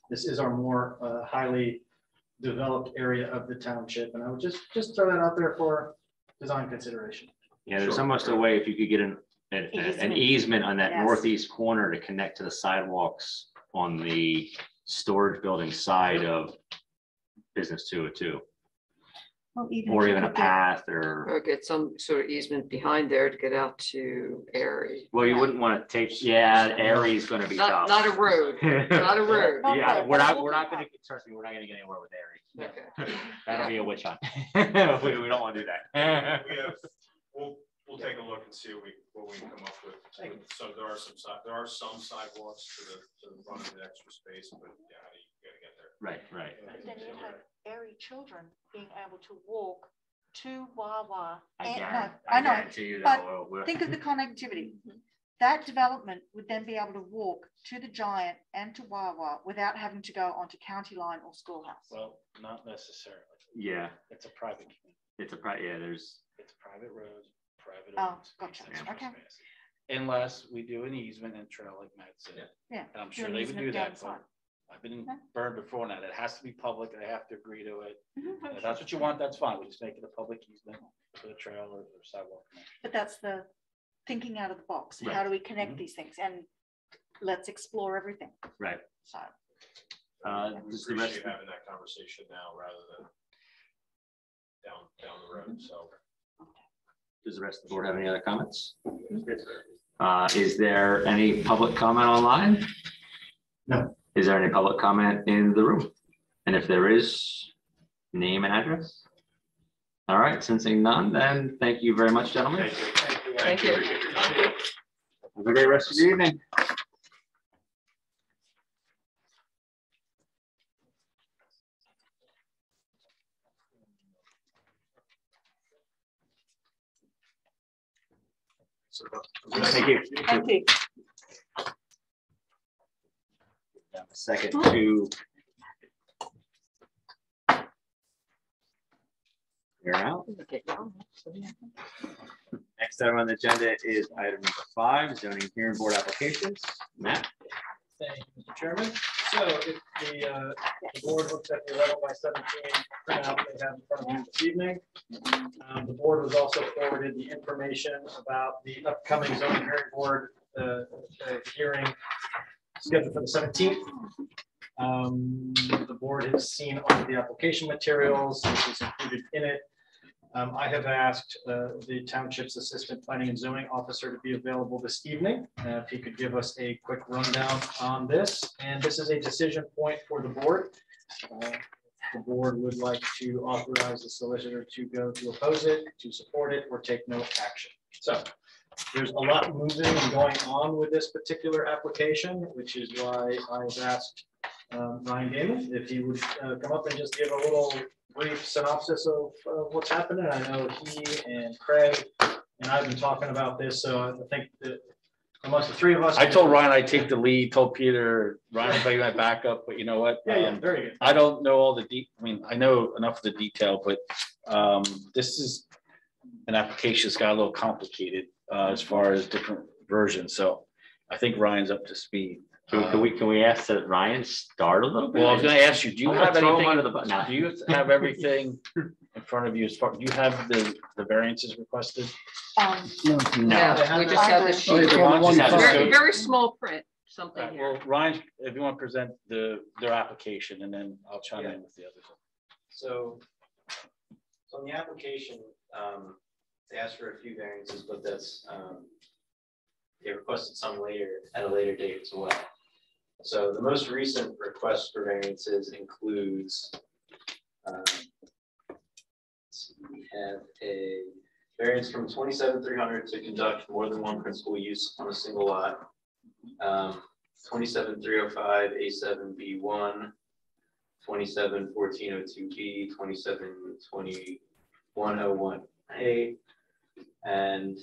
this is our more highly developed area of the township. And I would just throw that out there for design consideration. Yeah, there's almost a way if you could get an easement on that northeast corner to connect to the sidewalks on the storage building side of Business 202. Well, or even a path or get some sort of easement behind there to get out to Erie. Well, you wouldn't want to take, Erie is going to be tough. Not a road, not a road. Yeah, we're not going to, trust me, we're not going to get anywhere with Erie. Okay. That'll be a witch hunt. we don't want to do that. We'll take a look and see what we can come up with. So there are some sidewalks to the front of the extra space, but yeah, you gotta get there. Right. But then you have Erie children being able to walk to Wawa. I know, but think of the connectivity. that development would then be able to walk to the Giant and to Wawa without having to go onto County Line or Schoolhouse. Well, not necessarily. Yeah, It's a private. it's a there's, It's private roads, private. Oh, owned, gotcha. it's Okay. trespassing. Unless we do an easement and trail like Matt said. Yeah. And I'm Do sure an they would easement do down that, the side. but I've been Okay. burned before now. It has to be public. They have to agree to it. Mhm. And if that's what you want, that's fine. We just make it a public easement for the trail or sidewalk. But that's the thinking out of the box. Right. How do we connect Mhm. these things? And let's explore everything. right. So, Does the rest, Appreciate having that conversation now rather than down the road, so. does the rest of the board have any other comments? Is there any public comment online? No. Is there any public comment in the room? And if there is, name and address? All right, sensing none, then thank you very much, gentlemen. Thank you. Have a great rest of the evening. Thank you. thank you. Second to you're out. Next item on the agenda is item number 5, zoning hearing board applications. Matt? Thank you, Mr. Chairman. So if the board looks at the 11x17 printout they have in front of you this evening, the board was also forwarded the information about the upcoming zoning hearing board hearing scheduled for the 17th. The board has seen all of the application materials, which is included in it. I have asked the Township's Assistant Planning and Zoning Officer to be available this evening. If he could give us a quick rundown on this. And this is a decision point for the board. The board would like to authorize the solicitor to go to oppose it, to support it, or take no action. So there's a lot moving and going on with this particular application, which is why I've asked Ryan Damon if he would come up and just give a little brief synopsis of what's happening. I know he and Craig and I've been talking about this, so I think that amongst the three of us. I told Ryan I'd take the lead, told Peter, Ryan would be my backup, but you know what? Yeah, very good. I don't know all the I mean, I know enough of the detail, but this is an application that's got a little complicated as far as different versions. So I think Ryan's up to speed. Can we ask that Ryan start a little bit? Well, I was going to ask you, do you have anything under the bus? No. Do you have everything in front of you as far? Do you have the variances requested? No, we just have the Oh, sheet. it's on one Just have side. Very, very small print, something Right, here. well, Ryan, if you want to present their application, and then I'll chime in with the others. So in the application, they asked for a few variances, but that's, they requested some at a later date as well. So the most recent request for variances includes, we have a variance from 27,300 to conduct more than one principal use on a single lot. 27,305 A7B1, 27,1402B, 27,2101A, and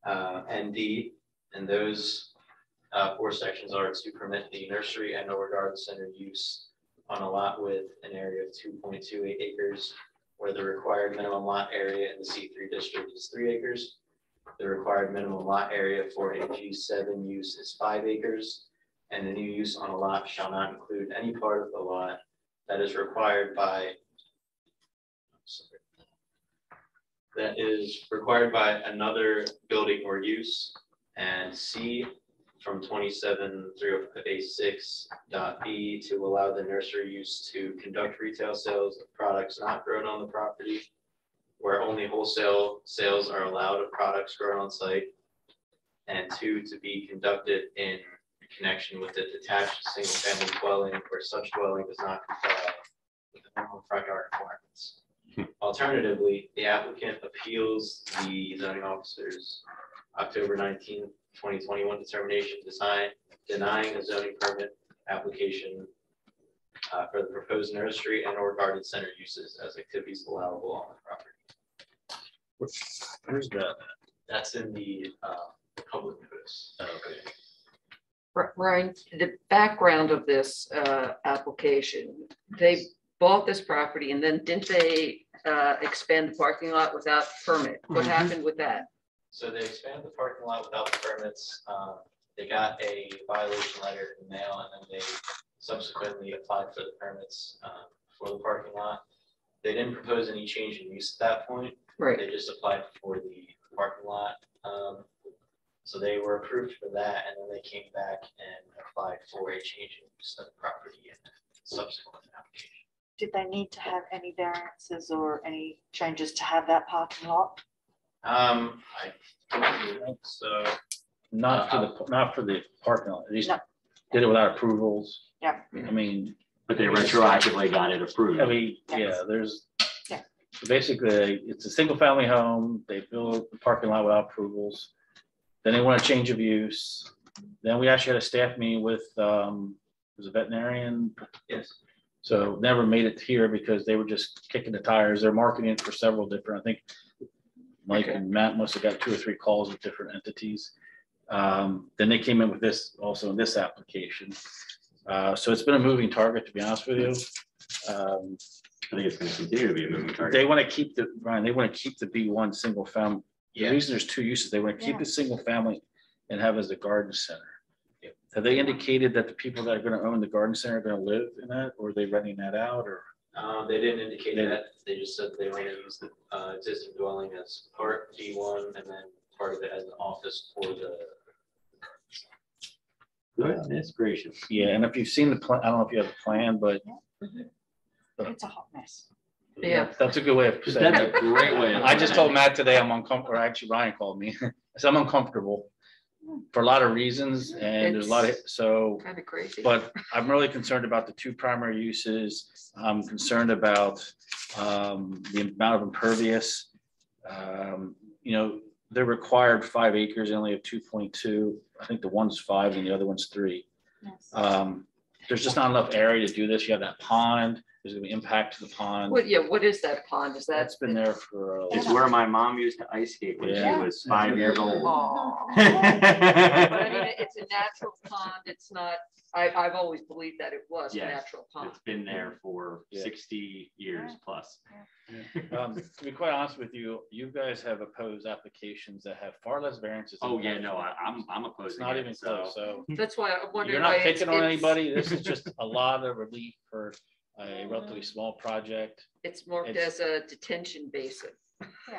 ND. And those 4 sections are to permit the nursery and or garden center use on a lot with an area of 2.28 acres, where the required minimum lot area in the C3 district is 3 acres. The required minimum lot area for a G7 use is 5 acres, and the new use on a lot shall not include any part of the lot that is required by another building or use. And C from 27.305A6.B to allow the nursery use to conduct retail sales of products not grown on the property, where only wholesale sales are allowed of products grown on site. And 2, to be conducted in connection with a detached single-family dwelling where such dwelling does not comply with the minimum front yard requirements. Alternatively, the applicant appeals the zoning officer's October 19th, 2021 determination denying a zoning permit application for the proposed nursery and or garden center uses as activities allowable on the property. Where's that? That's in the public notice. Okay. Ryan, the background of this application, they bought this property and then didn't they expand the parking lot without permit? What happened with that? So they expanded the parking lot without the permits. They got a violation letter in the mail, and then they subsequently applied for the permits for the parking lot. They didn't propose any change in use at that point. Right. They just applied for the parking lot. So they were approved for that, and then they came back and applied for a change in use of the property in subsequent application. Did they need to have any variances or any changes to have that parking lot? I don't think so. Not for the parking lot. They just did it without approvals. Yeah. I mean, But they retroactively got it approved. I mean, yeah, there's basically it's a single family home. They built the parking lot without approvals. Then they want a change of use. Then we actually had a staff meeting with was a veterinarian. Yes. So never made it here because they were just kicking the tires. They're marketing it for several different, I think Mike and Matt must have got 2 or 3 calls with different entities. Then they came in with this also in this application. So it's been a moving target, to be honest with you. I think it's going to continue to be a moving target. They want to keep the, Ryan, they want to keep the B1 single family. The reason there's 2 uses, they want to keep the single family and have as the garden center. Have they indicated that the people that are going to own the garden center are going to live in that, or are they renting that out, or? They didn't indicate that. They just said they want to use the existing dwelling as part B1 and then part of it as an office for the. Goodness gracious. Yeah, and if you've seen the plan, I don't know if you have a plan, but It's a hot mess. Yeah. that's a good way of saying That's it. a great way. I just told Matt today I'm uncomfortable, or actually Ryan called me. I said I'm uncomfortable for a lot of reasons, and there's a lot of, so. Kind of crazy. But I'm really concerned about the 2 primary uses. I'm concerned about the amount of impervious. You know, they're required 5 acres, they only have 2.2. I think the one's 5 and the other one's 3. Yes. There's just not enough area to do this. You have that pond. There's gonna be impact to the pond. What is that pond? Is that? That's been there for. It's where my mom used to ice skate when she was 5 years old. But I mean, it's a natural pond. It's not, I've always believed that it was a Yes, natural pond. It's been there for 60 years plus. To be quite honest with you, you guys have opposed applications that have far less variances. Oh, yeah, no, I'm opposing. It's not it, even close, so. That's why I'm wondering. You're not why picking on it's- anybody. This is just a lot of relief for a relatively small project. It's marked as a detention basin.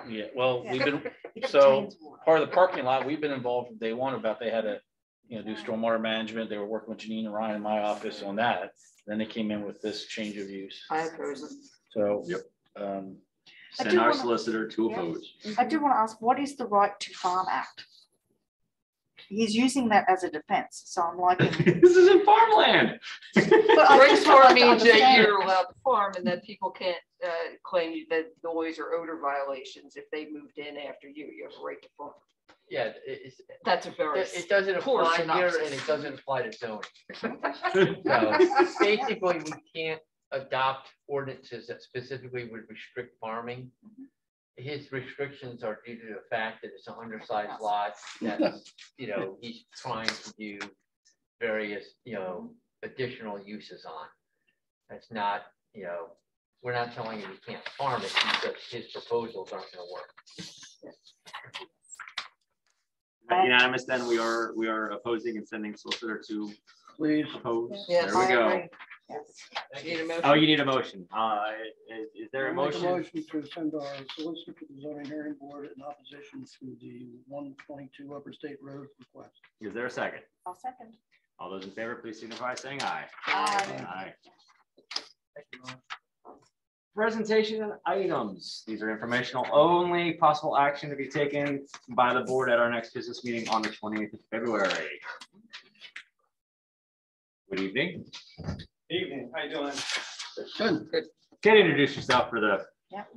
Yeah, well, we've been, It so contains water. part of the parking lot, we've been involved from day one about they had to, you know, do stormwater management. They were working with Janine and Ryan in my office on that. Then they came in with this change of use. I oppose it. So, Send do our wanna- solicitor to oppose. I do want to ask, what is the Right to Farm Act? He's using that as a defense, so I'm like. This isn't farmland. Right farm means that you're allowed to farm and that people can't claim that noise or odor violations if they moved in after you. You have a right to farm. Yeah, That's a very. it doesn't poor apply here synopsis. and it doesn't apply to zoning. So basically, we can't adopt ordinances that specifically would restrict farming. His restrictions are due to the fact that it's an undersized lot that, you know, he's trying to do various, you know, additional uses on. That's not, you know, we're not telling him he can't farm it, because his proposals aren't gonna work. Unanimous, then we are opposing and sending solicitor to Please. oppose. Yes, There we I go. agree. Need a motion? Oh, you need a motion. Is there a I'll make motion? To send our solicitor to the zoning hearing board in opposition to the 122 Upper State Road request. Is there a second? I'll second. All those in favor, please signify by saying aye. Aye. Presentation items. These are informational only. Possible action to be taken by the board at our next business meeting on the 28th of February. Good evening. Evening, how you doing? Good. Can you introduce yourself for the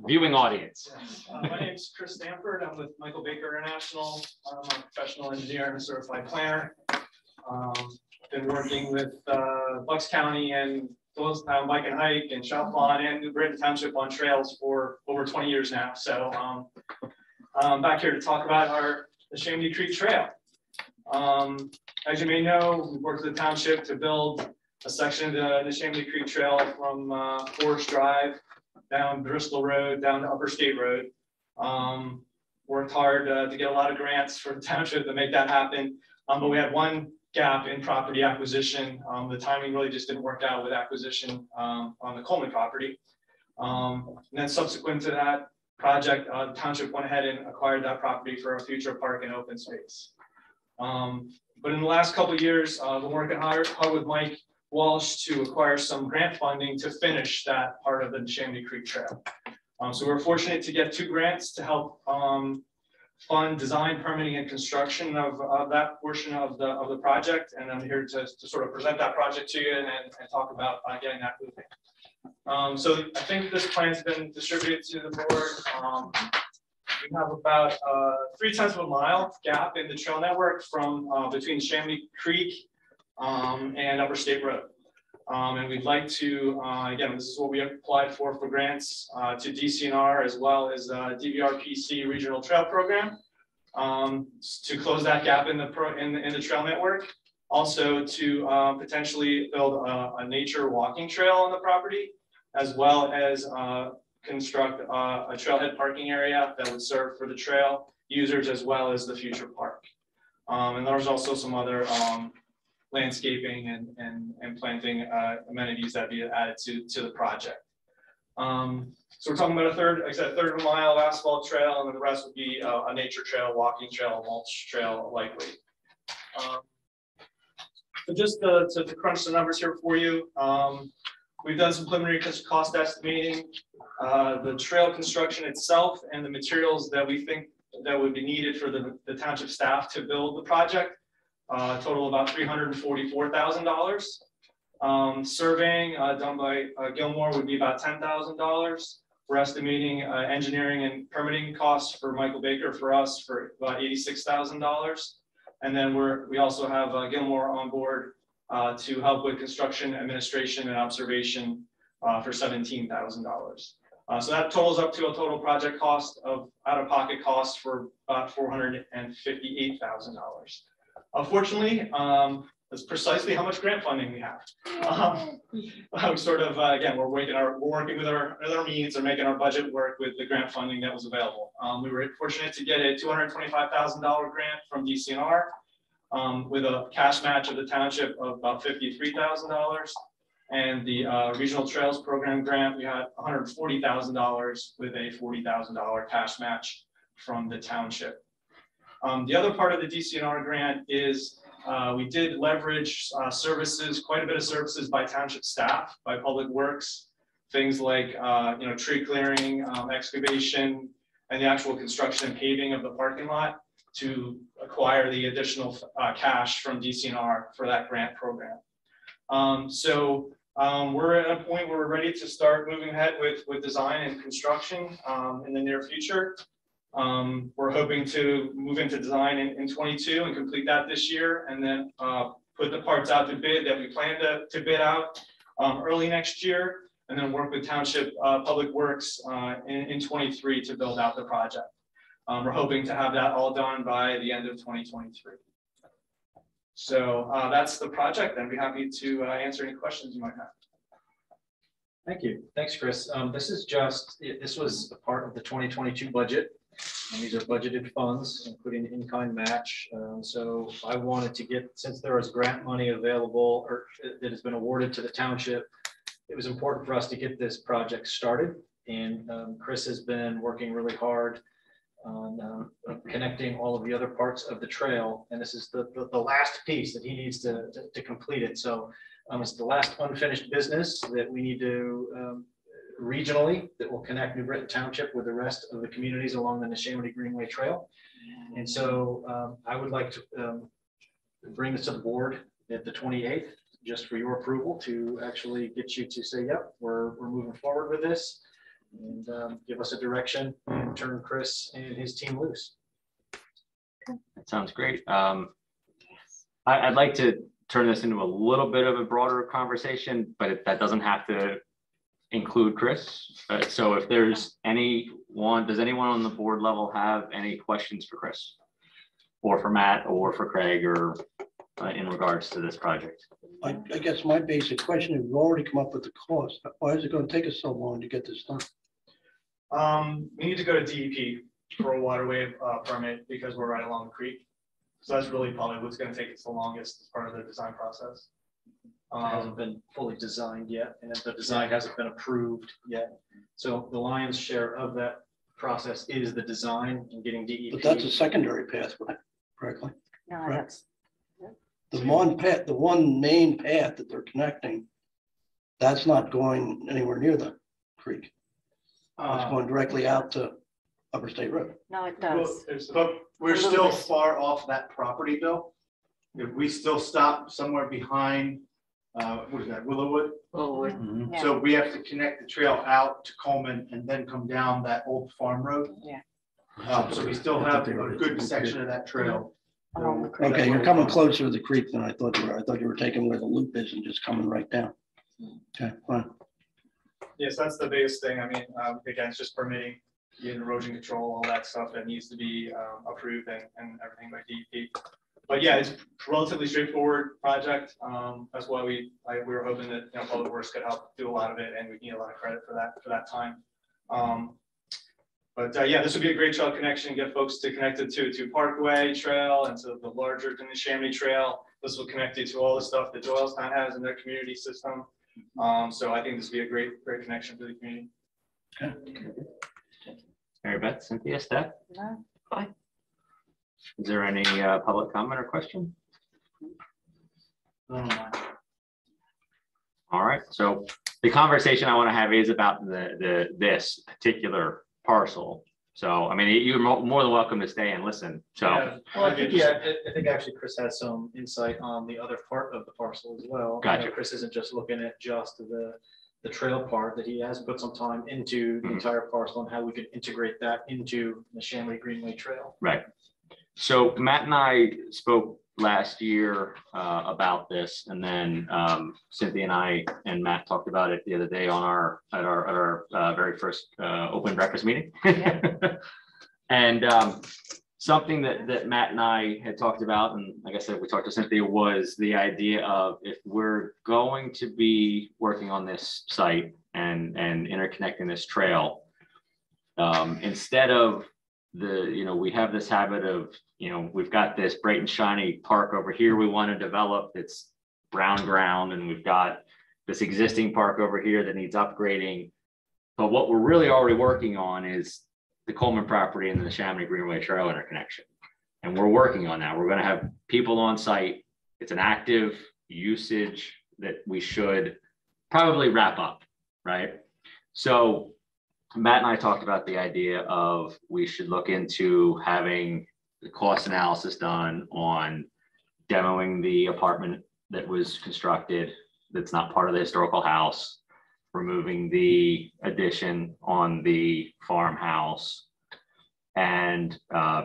viewing audience? My name is Chris Stanford. I'm with Michael Baker International. I'm a professional engineer and a certified planner. Been working with Bucks County and Doylestown Bike and Hike and Shop Lawn and New Britain Township on trails for over 20 years now. So I'm back here to talk about the Neshaminy Creek Trail. As you may know, we worked with the township to build a section of the Neshaminy Creek Trail from Forest Drive down Bristol Road, down to Upper State Road. Worked hard to get a lot of grants for the township to make that happen. But we had one gap in property acquisition. The timing really just didn't work out with acquisition on the Coleman property. And then subsequent to that project, the township went ahead and acquired that property for a future park and open space. But in the last couple of years, we're working hard with Mike Walsh to acquire some grant funding to finish that part of the Neshaminy Creek Trail. So we're fortunate to get 2 grants to help fund design, permitting, and construction of that portion of the project. And I'm here to sort of present that project to you and talk about getting that moving. So I think this plan's been distributed to the board. We have about 0.3 of a mile gap in the trail network from between Neshaminy Creek and Upper State Road. And we'd like to, again, this is what we applied for grants to DCNR as well as DVRPC Regional Trail Program to close that gap in the trail network. Also to potentially build a nature walking trail on the property, as well as construct a trailhead parking area that would serve for the trail users as well as the future park. And there's also some other landscaping and planting amenities that be added to the project. So we're talking about like I said, 1/3 of a mile of asphalt trail, and then the rest would be a nature trail, walking trail, mulch trail, likely. So just to crunch the numbers here for you, we've done some preliminary cost estimating. The trail construction itself and the materials that we think that would be needed for the township staff to build the project total about $344,000. Surveying done by Gilmore would be about $10,000. We're estimating engineering and permitting costs for Michael Baker for us for about $86,000. And then we also have Gilmore on board to help with construction, administration, and observation for $17,000. So that totals up to a total project cost of out-of-pocket costs for about $458,000. Unfortunately, that's precisely how much grant funding we have. We sort of, again, we're working with our means or making our budget work with the grant funding that was available. We were fortunate to get a $225,000 grant from DCNR with a cash match of the township of about $53,000. And the Regional Trails Program grant, we had $140,000 with a $40,000 cash match from the township. The other part of the DCNR grant is we did leverage services, quite a bit of services by township staff, by public works, things like tree clearing, excavation, and the actual construction and paving of the parking lot to acquire the additional cash from DCNR for that grant program. We're at a point where we're ready to start moving ahead with design and construction in the near future. We're hoping to move into design in 22 and complete that this year, and then put the parts out to bid that we plan to bid out early next year, and then work with Township Public Works in 23 to build out the project. We're hoping to have that all done by the end of 2023. So that's the project. I'd be happy to answer any questions you might have. Thank you. Thanks, Chris. This was a part of the 2022 budget. And these are budgeted funds, including the in-kind match. So I wanted to get, since there is grant money available or that has been awarded to the township, it was important for us to get this project started. And Chris has been working really hard on connecting all of the other parts of the trail. And this is the last piece that he needs to complete it. So it's the last unfinished business that we need to regionally that will connect New Britain Township with the rest of the communities along the Neshaminy Greenway Trail. And so I would like to bring this to the board at the 28th, just for your approval to actually get you to say, yep, we're moving forward with this, and give us a direction and turn Chris and his team loose. That sounds great. I'd like to turn this into a little bit of a broader conversation, but that doesn't have to include Chris. So if there's does anyone on the board level have any questions for Chris? or for Matt or for Craig or in regards to this project. I guess my basic question is, we've already come up with the cost. Why is it going to take us so long to get this done? We need to go to DEP for a waterway permit because we're right along the creek. So that's really probably what's going to take us the longest as part of the design process. It hasn't been fully designed yet, and the design hasn't been approved yet. So the lion's share of that process is the design and getting DEP. But that's a secondary pathway, correctly? No, Correct. that's, The one main path that they're connecting, that's not going anywhere near the creek. It's going directly out to Upper State Road. no, it Well, does. but we're A little still bit. far off that property, Bill. If we still stop somewhere behind, what is that, Willowwood? Yeah. So we have to connect the trail out to Coleman and then come down that old farm road. Yeah. So we still have a good section of that trail. Along the creek. Okay, you're coming closer to the creek than I thought you were. I thought you were taking where the loop is and just coming right down. Okay, fine. Yes, that's the biggest thing. I mean, again, it's just permitting, erosion control, all that stuff that needs to be approved and everything by DEP. But yeah, it's a relatively straightforward project. That's why we were hoping that Public Works could help do a lot of it, and we need a lot of credit for that time. But yeah, this would be a great trail connection, get folks to connected to Parkway Trail and to the larger Neshaminy Trail. This will connect you to all the stuff that Doylestown has in their community system. So I think this would be a great connection for the community. Okay. Mary Beth, Cynthia, Steph? No. Fine. Is there any public comment or question? All right, so the conversation I want to have is about this particular parcel. So, I mean, you're more than welcome to stay and listen. So, Yeah, well, I think actually Chris had some insight on the other part of the parcel as well. Gotcha. Chris isn't just looking at just the trail part, that he has put some time into the entire parcel and how we can integrate that into the Neshaminy Greenway Trail. right. So Matt and I spoke last year about this, and then Cynthia and I and Matt talked about it the other day on at our very first open breakfast meeting. And something that Matt and I had talked about, and like I said, we talked to Cynthia, was the idea of, if we're going to be working on this site and interconnecting this trail, instead of we have this habit of, we've got this bright and shiny park over here we want to develop, it's brown ground, and we've got this existing park over here that needs upgrading. But what we're really already working on is the Coleman property and the Neshaminy Greenway Trail interconnection. And we're working on that. We're going to have people on site. It's an active usage that we should probably wrap up, right? So Matt and I talked about the idea of, we should look into having the cost analysis done on demoing the apartment that was constructed that's not part of the historical house, removing the addition on the farmhouse, and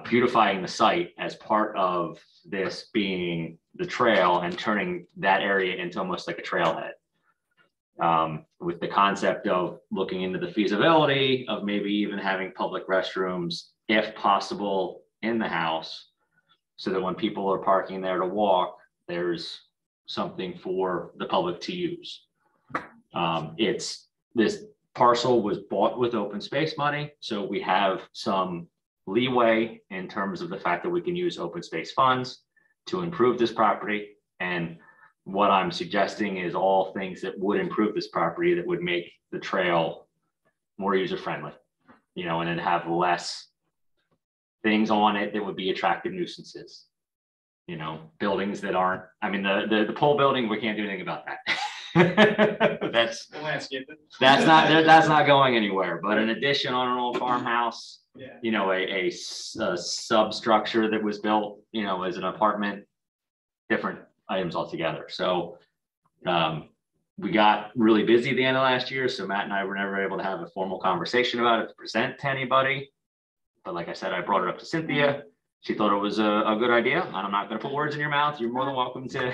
beautifying the site as part of this being the trail, and turning that area into almost like a trailhead. With the concept of looking into the feasibility of maybe even having public restrooms, if possible, in the house, so that when people are parking there to walk, there's something for the public to use. This parcel was bought with open space money, so we have some leeway in terms of the fact that we can use open space funds to improve this property. And what I'm suggesting is all things that would improve this property, that would make the trail more user-friendly, and then have less things on it that would be attractive nuisances. Buildings that aren't, I mean, the pole building, we can't do anything about that. That's not going anywhere. But an addition on an old farmhouse, a substructure that was built, as an apartment, different items altogether. So we got really busy at the end of last year, so Matt and I were never able to have a formal conversation about it to present to anybody. But like I said, I brought it up to Cynthia. She thought it was a good idea. I'm not going to put words in your mouth. You're more than welcome to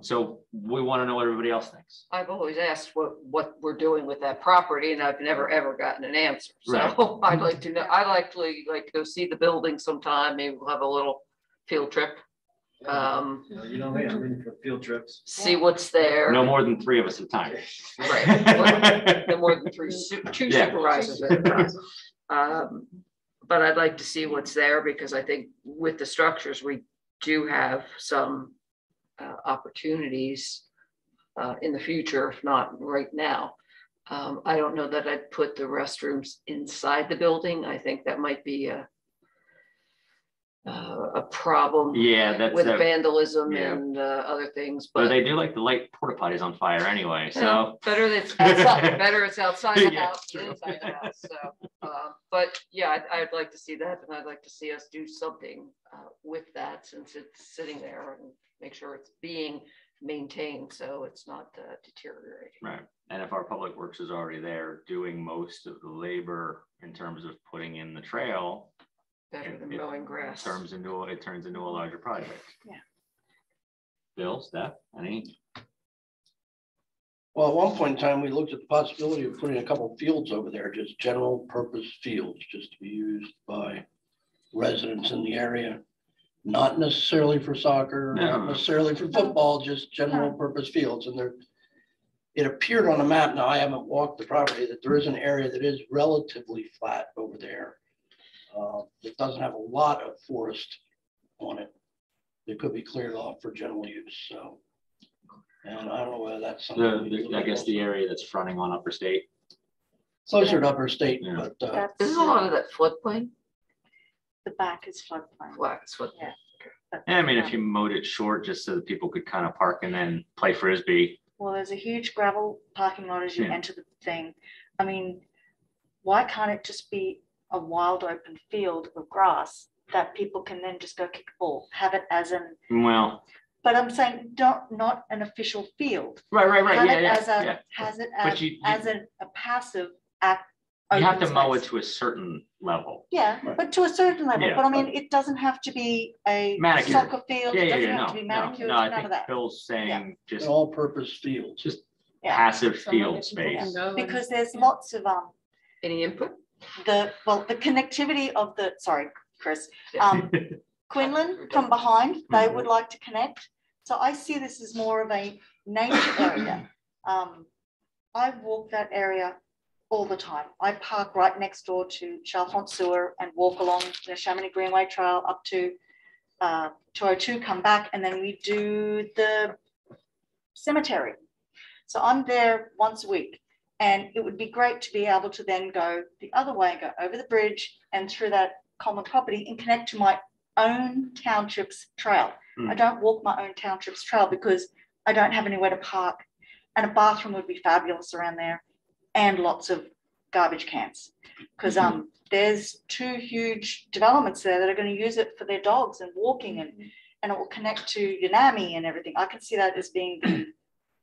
So we want to know what everybody else thinks. I've always asked what we're doing with that property, and I've never ever gotten an answer. So Right. I'd like to know. I'd like to go see the building sometime. Maybe we'll have a little field trip. You know me, I'm in for field trips. See what's there. No more than 3 of us at a time. Right. No more than two Yeah. supervisors at a time. But I'd like to see what's there, because I think with the structures, we do have some opportunities in the future, if not right now. I don't know that I'd put the restrooms inside the building. I think that might be a problem. Yeah, that's with vandalism yeah. and other things. But they do like to light porta potties on fire anyway, so. Yeah, better it's outside, better it's outside the Yeah. house than inside the house. So, but yeah, I'd like to see that, and I'd like to see us do something with that, since it's sitting there, and make sure it's being maintained so it's not deteriorating. Right, and if our public works is already there doing most of the labor in terms of putting in the trail, Better than mowing grass. it turns into a larger project. Yeah. Bill, Steph, any? Well, at one point in time, we looked at the possibility of putting a couple of fields over there, just general purpose fields, just to be used by residents in the area. Not necessarily for soccer, not necessarily for football, just general purpose fields. And it appeared on the map, now I haven't walked the property, that there is an area that is relatively flat over there. It doesn't have a lot of forest on it. It could be cleared off for general use, so. And I don't know whether that's something. I guess the area that's fronting on Upper State. Closer to Upper State, Yeah. but. Isn't a lot of that floodplain? The back is floodplain. Yeah. I mean, if you mowed it short, just so that people could kind of park and then play Frisbee. Well, there's a huge gravel parking lot as you Yeah. enter the thing. I mean, why can't it just be a wild open field of grass that people can then just go kick a ball, have it as an, Well. but I'm saying not an official field. Right, Have yeah, it yeah, as a, yeah. has it But as a passive act. You have open to mow it space. to a certain level. Yeah, but to a certain level, Yeah, but I mean, it doesn't have to be a Manicured. soccer field, it doesn't have No, to be no, manicured, no, I none think of that. Bill's saying just All-purpose fields. Just Yeah. passive field space. Because there's lots of, Any input? the connectivity of the, sorry, Chris, Quinlan from behind, they would like to connect. So I see this as more of a nature area. I walk that area all the time. I park right next door to Chalfont Sewer and walk along the Neshaminy Greenway Trail up to 202, come back, and then we do the cemetery. So I'm there once a week, and it would be great to be able to then go the other way, go over the bridge and through that common property and connect to my own township's trail. I don't walk my own township's trail because I don't have anywhere to park, and a bathroom would be fabulous around there, and lots of garbage cans, because there's 2 huge developments there that are going to use it for their dogs and walking, and it will connect to Yanami and everything. I can see that as being the,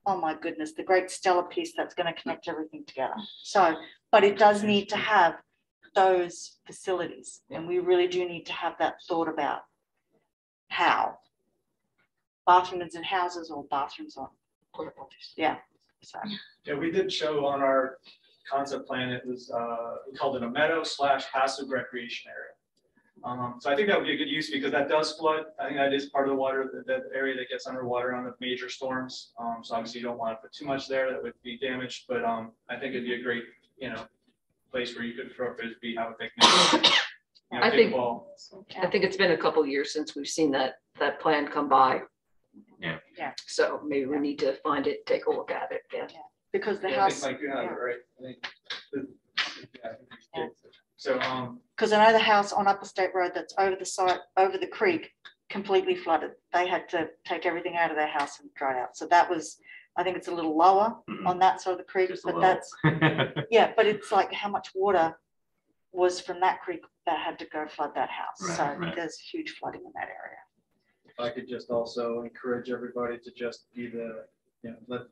oh my goodness, the great stellar piece that's going to connect everything together. So, but it does need to have those facilities, and we really do need to have that thought about how bathrooms in houses or bathrooms on. Yeah. So. Yeah, we did show on our concept plan, it was, we called it a meadow / passive recreation area. So I think that would be a good use because that does flood. I think that is part of the water, that area that gets underwater on the major storms. So obviously you don't want to put too much there, that would be damaged, but I think it'd be a great, place where you could throw a Frisbee, have a picnic. I think it's been a couple years since we've seen that plan come by. Yeah. So maybe we need to find it, take a look at it. Yeah. Because the I think house. like you have it right. So because I know the house on Upper State Road that's over the site, over the creek, completely flooded. They had to take everything out of their house and dry it out. So that was, I think it's a little lower on that side of the creek, but that's, yeah, but it's like how much water was from that creek that had to go flood that house. So there's huge flooding in that area. if I could just also encourage everybody to just be the,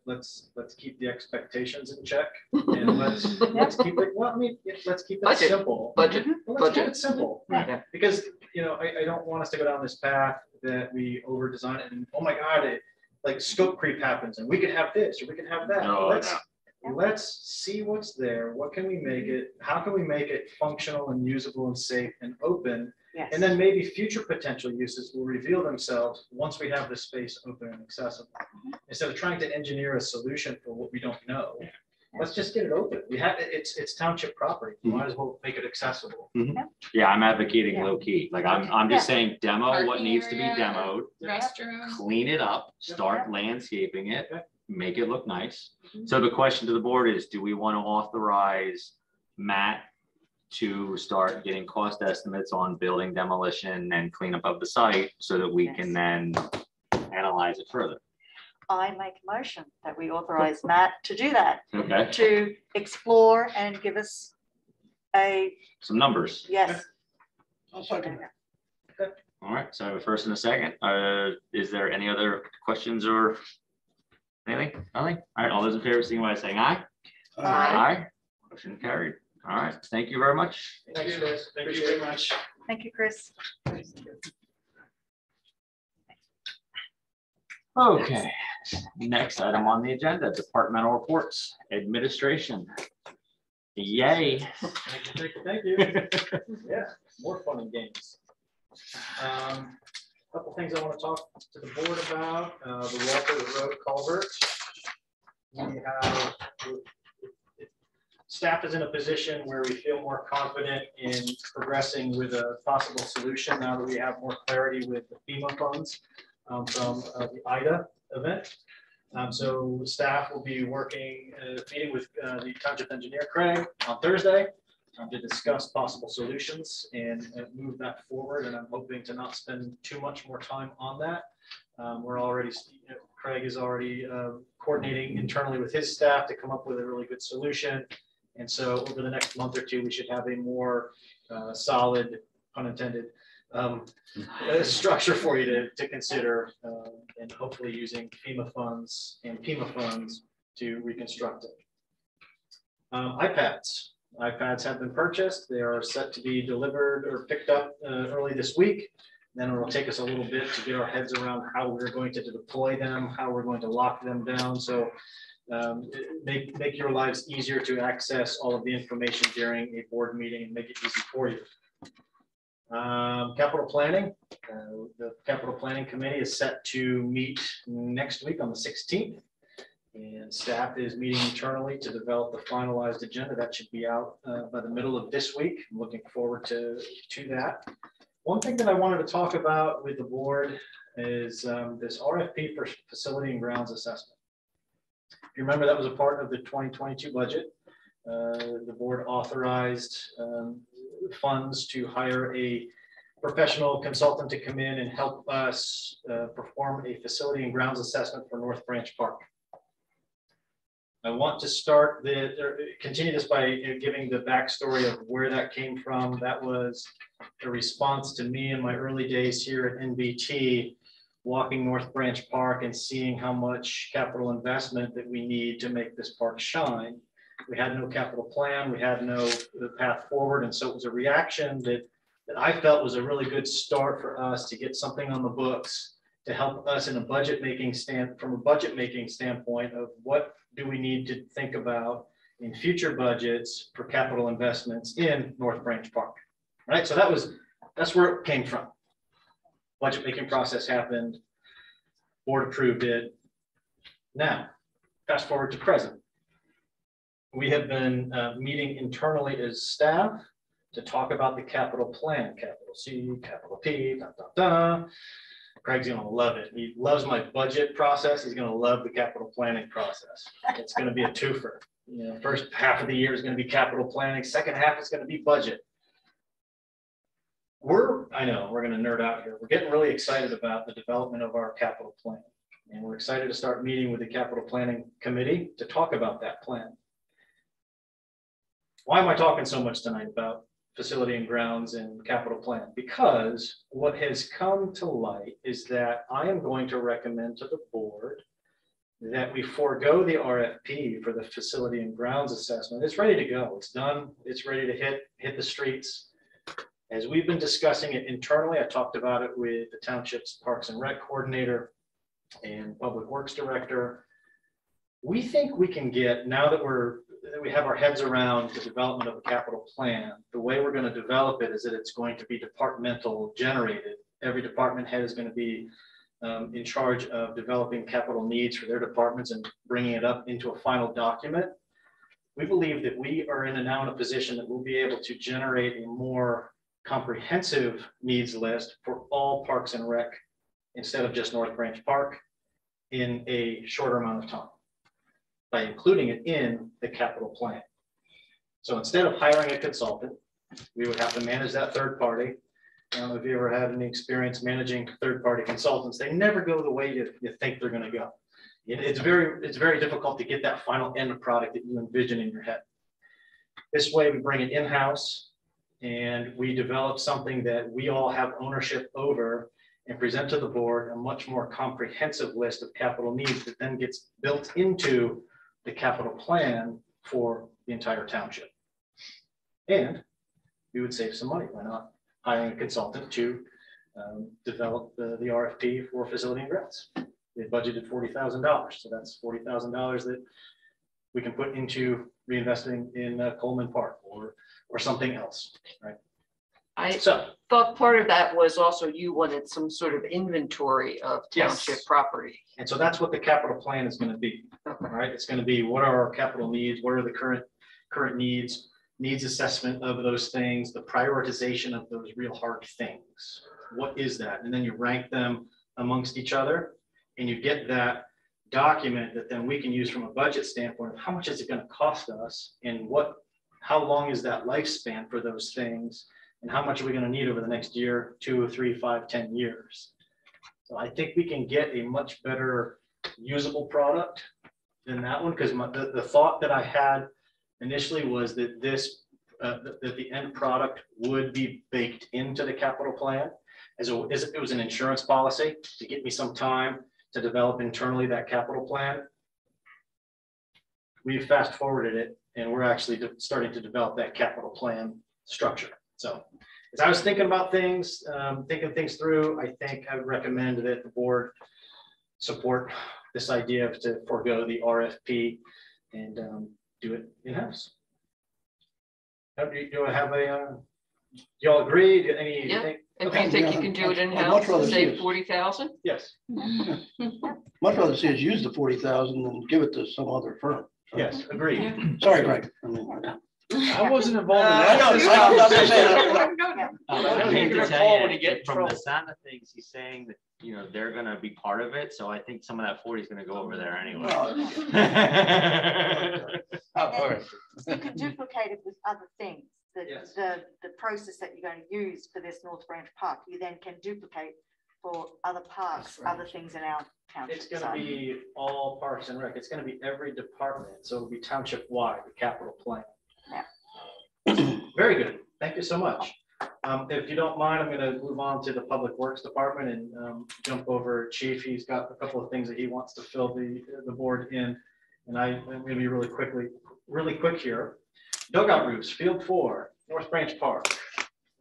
let's keep the expectations in check and let's keep it, well, I mean, let's keep it simple. Budget. Let's keep it simple. Yeah. Because, I don't want us to go down this path that we over design it and, oh my God, like scope creep happens and we could have this or we could have that. No, Let's see what's there. What can we make it? How can we make it functional and usable and safe and open? Yes. And then maybe future potential uses will reveal themselves once we have the space open and accessible. Instead of trying to engineer a solution for what we don't know, let's just get it open. We have it's township property. We might as well make it accessible. Yeah, I'm advocating low key. Like I'm just saying demo what Parking needs to be area. demoed, Restroom. clean it up, start landscaping it, make it look nice. So the question to the board is, do we want to authorize Matt to start getting cost estimates on building demolition and cleanup of the site so that we can then analyze it further? I make a motion that we authorize Matt to do that, Okay, to explore and give us some numbers. yes. I'll second that. All right, so I have a first and a second. Is there any other questions or anything? Nothing? All right, all those in favor, signify by saying aye. Aye. Motion carried. All right, thank you very much. Thanks, guys. Thank you very much. Thank you, Chris. Okay, next item on the agenda, departmental reports, administration. Yay. Thank you. Yeah, more fun and games. Couple things I want to talk to the board about, the Walker Road culvert. We have, staff is in a position where we feel more confident in progressing with a possible solution now that we have more clarity with the FEMA funds from the IDA event. So staff will be working, meeting with the township engineer, Craig, on Thursday to discuss possible solutions and move that forward. And I'm hoping to not spend too much more time on that. We're already, Craig is already coordinating internally with his staff to come up with a really good solution. And so over the next month or two, we should have a more solid, pun intended, structure for you to consider, and hopefully using FEMA funds and PEMA funds to reconstruct it. iPads have been purchased. They are set to be delivered or picked up early this week. Then it will take us a little bit to get our heads around how we're going to deploy them, how we're going to lock them down. So make your lives easier to access all of the information during a board meeting and make it easy for you. Capital planning, the capital planning committee is set to meet next week on the 16th. And staff is meeting internally to develop the finalized agenda. That should be out by the middle of this week. I'm looking forward to that. One thing that I wanted to talk about with the board is this RFP for facility and grounds assessment. If you remember, that was a part of the 2022 budget. The board authorized funds to hire a professional consultant to come in and help us perform a facility and grounds assessment for North Branch Park. I want to continue this by giving the backstory of where that came from. That was a response to me in my early days here at NBT, walking North Branch Park and seeing how much capital investment that we need to make this park shine. We had no capital plan, we had no path forward, and so it was a reaction that I felt was a really good start for us to get something on the books to help us in a budget making standpoint of what do we need to think about in future budgets for capital investments in North Branch Park. Right, so that's where it came from. Budget making process happened, board approved it. Now, fast forward to present. We have been meeting internally as staff to talk about the capital plan, capital C, capital P, da, da, da. Craig's gonna love it. He loves my budget process. He's gonna love the capital planning process. It's gonna be a twofer. You know, first half of the year is gonna be capital planning. Second half is gonna be budget. I know we're gonna nerd out here. We're getting really excited about the development of our capital plan. And we're excited to start meeting with the capital planning committee to talk about that plan. Why am I talking so much tonight about facility and grounds and capital plan? Because what has come to light is that I am going to recommend to the board that we forego the RFP for the facility and grounds assessment. It's ready to go. It's done. It's ready to hit the streets. As we've been discussing it internally, I talked about it with the township's Parks and Rec coordinator. and Public Works Director. We think we can get, now that we have our heads around the development of a capital plan, the way we're going to develop it is that it's going to be departmental generated. Every department head is going to be in charge of developing capital needs for their departments and bringing it up into a final document. We believe that we are now in a position that we'll be able to generate a more comprehensive needs list for all Parks and Rec instead of just North Branch Park in a shorter amount of time by including it in the capital plan. So instead of hiring a consultant, we would have to manage that third party. I don't know if you ever had any experience managing third-party consultants. They never go the way you think they're going to go. It's very difficult to get that final end product that you envision in your head. This way, we bring it in-house and we develop something that we all have ownership over and present to the board a much more comprehensive list of capital needs that then gets built into the capital plan for the entire township. And we would save some money. Why not? Hiring a consultant to develop the RFP for facility and grounds. They budgeted $40,000, so that's $40,000 that we can put into reinvesting in Coleman Park or something else, right? I thought part of that was also you wanted some sort of inventory of township property. And so that's what the capital plan is going to be. All right, it's going to be what are our capital needs, what are the current needs assessment of those things, the prioritization of those real hard things. What is that? And then you rank them amongst each other and you get that document that then we can use from a budget standpoint of how much is it going to cost us and how long is that lifespan for those things and how much are we going to need over the next year, 2, 3, 5, 10 years. So I think we can get a much better usable product than that one, because the thought that I had initially was that that the end product would be baked into the capital plan as it was an insurance policy to get me some time to develop internally that capital plan. We fast forwarded it and we're actually starting to develop that capital plan structure. So as I was thinking about things, thinking things through, I think I would recommend that the board support this idea to forego the RFP and do it in-house. Do I have y'all agree? Yeah. If you think you can do it in-house and save 40,000? Yes. Much rather see us use the 40,000 than give it to some other firm. So. Yes, agreed. Sorry, Greg. I wasn't involved in that. I hate to tell you, from the sound of things, he's saying that they're going to be part of it. So I think some of that 40 is going to go over there anyway. You can duplicate it with other things. The process that you're going to use for this North Branch Park, you then can duplicate for other parks, other things in our township. It's going to be all Parks and Rec. It's going to be every department. So it'll be township-wide, the capital plan. Yeah. Very good. Thank you so much. If you don't mind, I'm going to move on to the Public Works Department and jump over Chief. He's got a couple of things that he wants to fill the board in. And I'm going to be really quick here. Dugout roofs, Field 4, North Branch Park.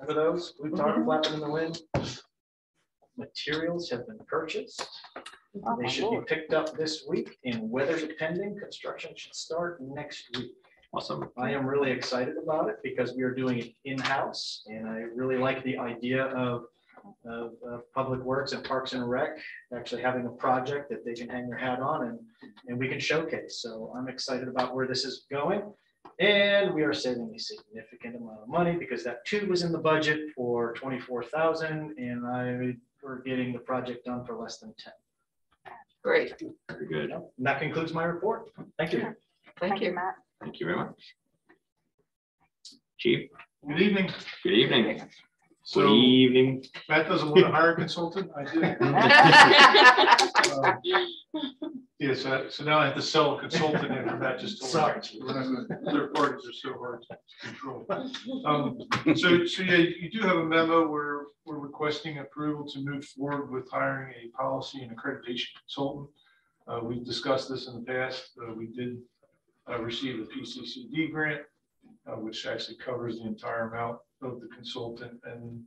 Remember those? We've talked flapping in the wind. Materials have been purchased. They should be picked up this week, and weather depending, construction should start next week. Awesome. I am really excited about it because we are doing it in-house, and I really like the idea of Public Works and Parks and Rec actually having a project that they can hang their hat on and we can showcase. So I'm excited about where this is going. And we are saving a significant amount of money because that tube was in the budget for $24,000 and we're getting the project done for less than 10. Great. Very good. And that concludes my report. Thank you. Thank you, Matt. Thank you very much. Chief. Good evening. Good evening. So, good evening. Matt doesn't want to hire a consultant? I do. Yeah, so now I have to sell a consultant after that just to Sorry. Third parties are so hard to control. So yeah, you do have a memo where we're requesting approval to move forward with hiring a policy and accreditation consultant. We've discussed this in the past. We did receive a PCCD grant, which actually covers the entire amount of the consultant and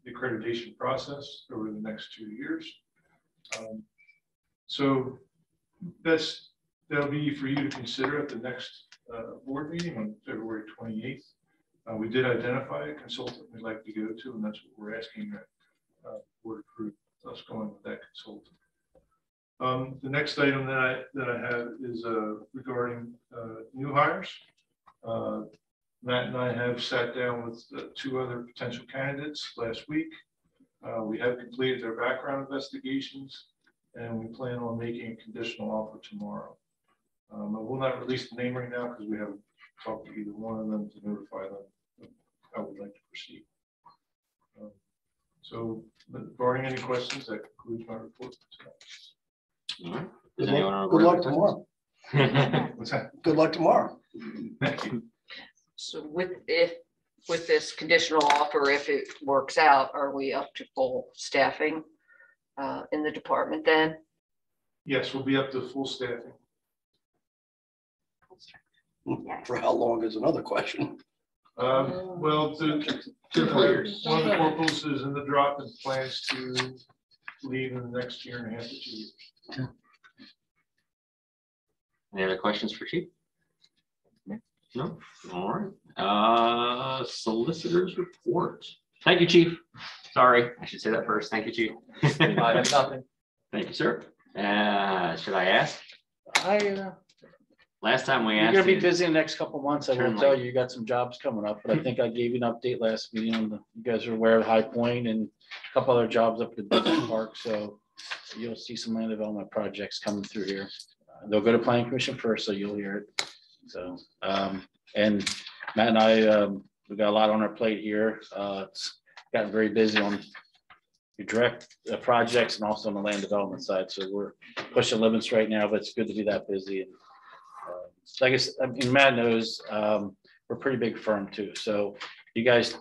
the accreditation process over the next 2 years. So that'll be for you to consider at the next board meeting on February 28th. We did identify a consultant we'd like to go to, and that's what we're asking that board approve us going with that consultant. The next item that I have is regarding new hires. Matt and I have sat down with 2 other potential candidates last week. We have completed their background investigations, and we plan on making a conditional offer tomorrow. I will not release the name right now because we haven't talked to either one of them to notify them of how we'd like to proceed. So, barring any questions, that concludes my report for tonight. Good luck tomorrow. What's that? Good luck tomorrow. Thank you. So with this conditional offer, if it works out, are we up to full staffing in the department then? Yes, we'll be up to full staffing. For how long is another question. Well, one of the corporals is in the drop and plans to leave in the next 1.5 to 2 years. Any other questions for Chief? No? All right. Solicitors report. Thank you, Chief. Sorry, I should say that first. Thank you, Chief. I have nothing. Thank you, sir. Should I ask? Last time we You're asked. gonna be you- busy in the next couple of months. I will Certainly. tell you, you got some jobs coming up, but I think I gave you an update last meeting on you guys are aware of High Point and a couple other jobs up at the business park. So you'll see some land development projects coming through here. They'll go to planning commission first, so you'll hear it. So, and Matt and I, we've got a lot on our plate here. It's gotten very busy on the direct projects and also on the land development side. So we're pushing limits right now, but it's good to be that busy. And I guess, I mean, Matt knows we're a pretty big firm too. So you guys,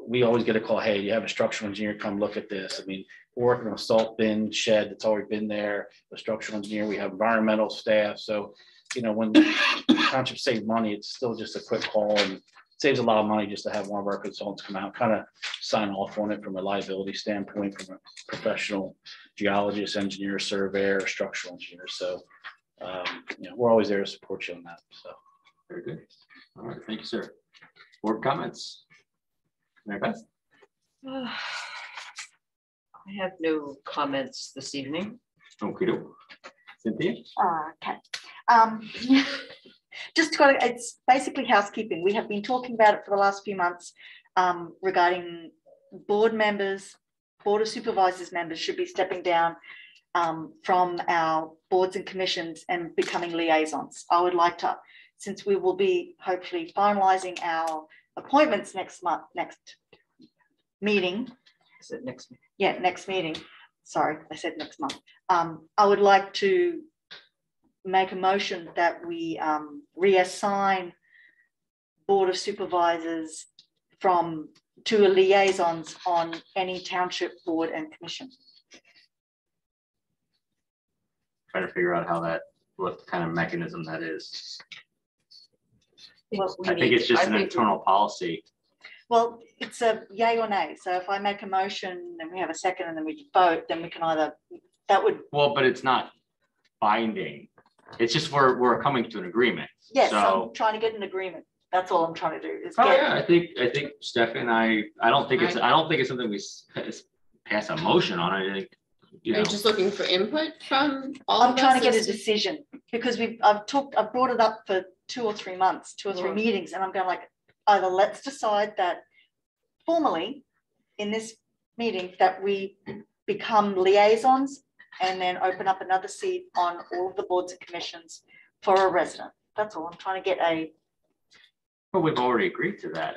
we always get a call, hey, you have a structural engineer, come look at this. I mean, we're working on a salt bin shed that's already been there, a structural engineer, we have environmental staff. So, you know, when Township save money, it's still just a quick call and saves a lot of money just to have one of our consultants come out, kind of sign off on it from a liability standpoint, from a professional geologist, engineer, surveyor, structural engineer. So, you know, we're always there to support you on that. So very good. All right, thank you, sir. Board comments. Mary Beth? I have no comments this evening. Okay, Cynthia? Okay. It's basically housekeeping. We have been talking about it for the last few months regarding board members, Board of Supervisors members should be stepping down from our boards and commissions and becoming liaisons. I would like to, since we will be hopefully finalizing our appointments next meeting. Is it next meeting? Yeah, next meeting. Sorry, I said next month. I would like to make a motion that we reassign Board of Supervisors to liaisons on any township board and commission. Trying to figure out what kind of mechanism that is. I think it's just an internal policy. Well, it's a yay or nay. So if I make a motion and we have a second and then we vote, then we can either, that would. Well, but it's not binding. It's just we're coming to an agreement. Yes, so, I'm trying to get an agreement. That's all I'm trying to do. Is yeah, I think Stephanie and I don't think it's something we pass a motion on. I think Are you just looking for input from all I'm of us? trying to get a decision because I've brought it up for 2 or 3 months, 2 or 3 meetings, and I'm going like, either let's decide that formally in this meeting that we become liaisons and then open up another seat on all of the boards and commissions for a resident. That's all. I'm trying to get a. Well, we've already agreed to that.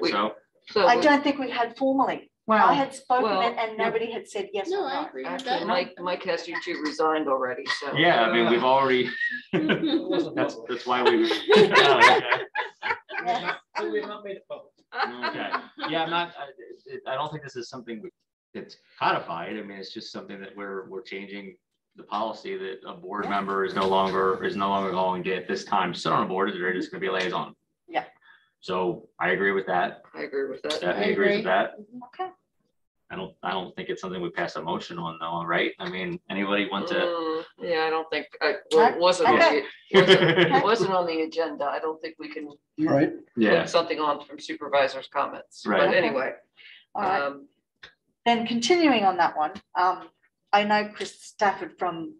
So I don't think we had formally. Well, I had spoken it and nobody had said yes or no. I agree with Actually, that. Mike has you two resigned already, so. yeah, I mean, we've already. that's why we. We have not made it public. Okay. Yeah, I don't think this is something that's codified. I mean, it's just something that we're changing the policy that a board member is no longer going to at this time sit on a board. They're just going to be a liaison. Yeah. So I agree with that. I agree with that. Stephanie agrees with that. Okay. I don't think it's something we pass a motion on though, right? I mean, anybody want to? Yeah, I don't think, well, it wasn't, Okay. it wasn't on the agenda. I don't think we can Right. Yeah, put something on from supervisors' comments. Right. But anyway. All right. Then continuing on that one, I know Chris Stafford from,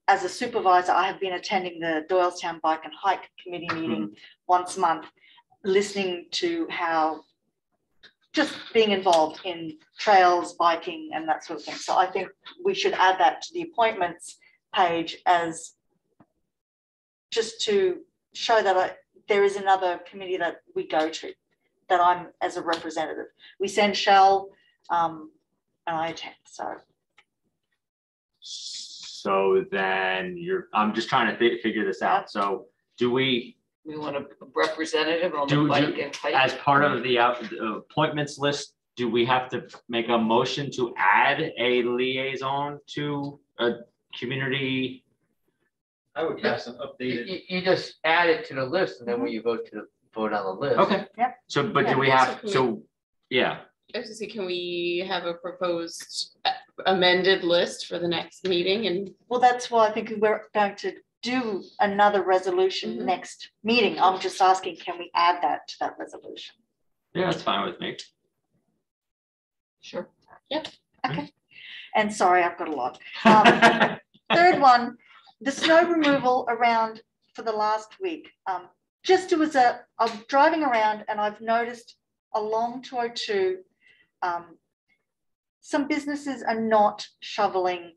as a supervisor, I have been attending the Doylestown Bike and Hike Committee meeting once a month, listening to how just being involved in trails, biking and that sort of thing. So I think we should add that to the appointments page as just to show that there is another committee that we go to, that I'm as a representative. We send Shell and I attend, so. so then I'm just trying to figure this out. So do we want a representative on the bike and hike? as part of the appointments list, do we have to make a motion to add a liaison to a community? I would cast an updated. You just add it to the list and then when you vote on the list. Okay. Yep. So, but do we have, yeah. I was just saying, can we have a proposed amended list for the next meeting? And well, that's why I think we're going to do another resolution next meeting. I'm just asking, can we add that to that resolution? Yeah, that's fine with me. Sure. Yep. Okay. And sorry, I've got a lot. Third one, the snow removal around for the last week. Just it was I'm driving around and I've noticed along 202, some businesses are not shoveling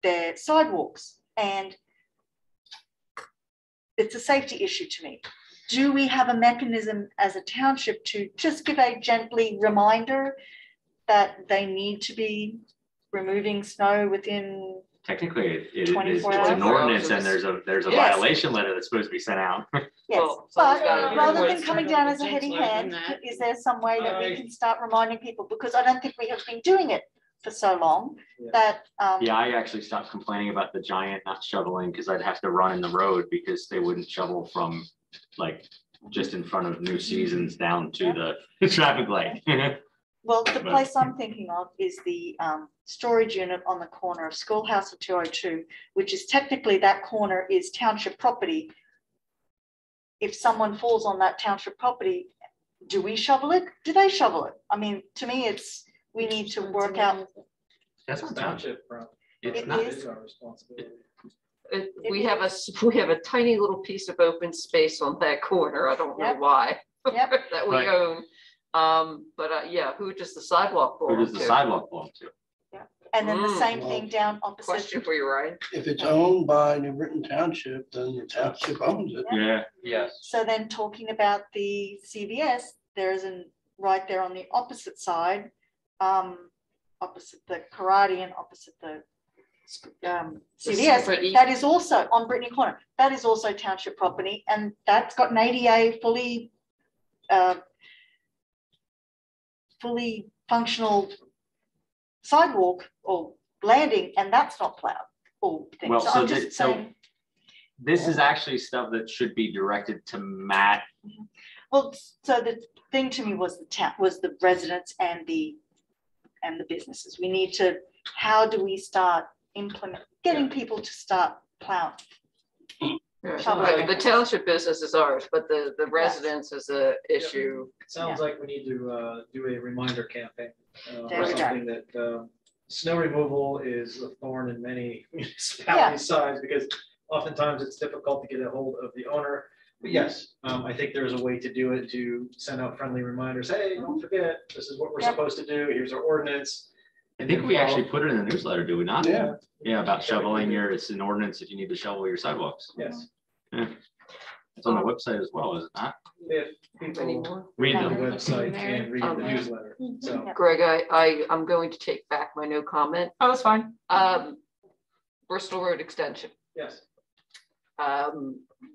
their sidewalks, and it's a safety issue to me. Do we have a mechanism as a township to just give a gently reminder that they need to be removing snow within? Technically, it's 24 an hours. ordinance and there's a Yes. violation letter that's supposed to be sent out. Yes, Well, but gotta rather be than coming down as a heavy hand, is there some way that we can start reminding people? Because I don't think we have been doing it for so long that. Yeah, I actually stopped complaining about the giant not shoveling because I'd have to run in the road because they wouldn't shovel from like just in front of New Seasons down to the traffic light. Well, the place I'm thinking of is the storage unit on the corner of Schoolhouse and 202, which is technically that corner is township property. If someone falls on that township property, do we shovel it? Do they shovel it? I mean, to me, we need to work out. That's not Township. It's It not. is. Our responsibility. We have a tiny little piece of open space on that corner. I don't know why. Yep. That we own. Yeah, who does the sidewalk belong to? Who does the sidewalk belong to? And then the same thing down opposite. Question for you, Ryan. If it's owned by New Britain Township, then the township owns it. Yeah. Yes. So then talking about the CVS, there is right there on the opposite side, opposite the karate and opposite the CVS, that is also on Brittany Corner. That is also township property, and that's got an ADA fully functional sidewalk or landing, and that's not plowed. Or things. Well, I'm just saying. This is actually stuff that should be directed to Matt. Well, so the thing to me was the residents and the businesses. We need to. How do we start getting people to start plowing? The township business is ours, but the residents is a issue. It sounds like we need to do a reminder campaign. There we go. Something that snow removal is a thorn in many municipalities' sides because oftentimes it's difficult to get a hold of the owner. But yes, I think there's a way to do it, to send out friendly reminders. Hey, don't forget, this is what we're supposed to do. Here's our ordinance. I think we actually put it in the newsletter, do we not? Yeah. Yeah, about shoveling it's an ordinance if you need to shovel your sidewalks. Yes. Yeah. It's on the website as well, is it not? If people Read on the them. website and read the newsletter. So Greg, I'm going to take back my no comment. Oh, that's fine. Bristol Road Extension. yes.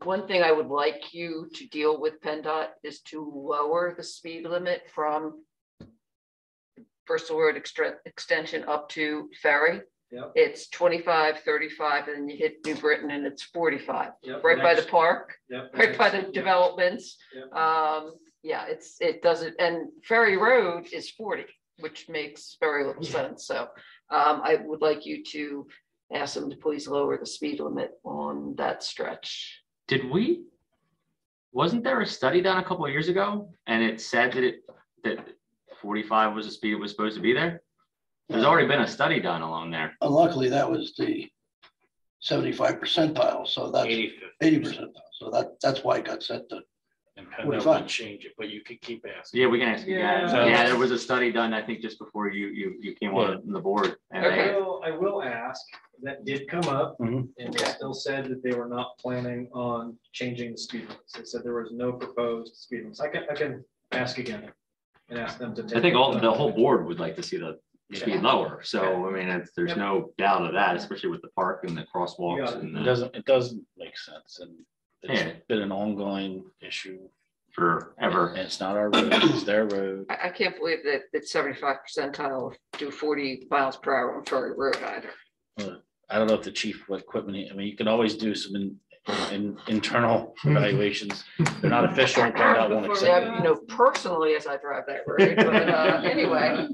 One thing I would like you to deal with PennDOT is to lower the speed limit from Bristol Road Extension up to Ferry. Yep. It's 25, 35, and then you hit New Britain and it's 45. Yep. Right by the park, Yep. right by the developments. Yep. Yeah, it doesn't, and Ferry Road is 40. which makes very little sense. So I would like you to ask them to please lower the speed limit on that stretch. Wasn't there a study done a couple of years ago and it said that 45 was the speed it was supposed to be there? There's already been a study done along there. Luckily, that was the 75 percentile, so that's 80 percentile. So that's why it got set to And that would change it, but you could keep asking. Yeah, we can ask again. Yeah. Yeah, there was a study done, I think, just before you came on the board. And I will ask, that did come up, Mhm. and they still said that they were not planning on changing the speed limits. They said there was no proposed speed limits. I can ask again and ask them to take. I think the whole board would like to see the speed lower. So, I mean, there's no doubt of that, especially with the park and the crosswalks. And It doesn't make sense. And it's been an ongoing issue forever. And it's not our road, it's their road. I can't believe that 75 percentile do 40 miles per hour on Ferry Road either. I don't know if the chief, what equipment, I mean, you can always do some internal evaluations. They're not official. PennDOT won't accept it. You know, personally, as I drive that road, but anyway.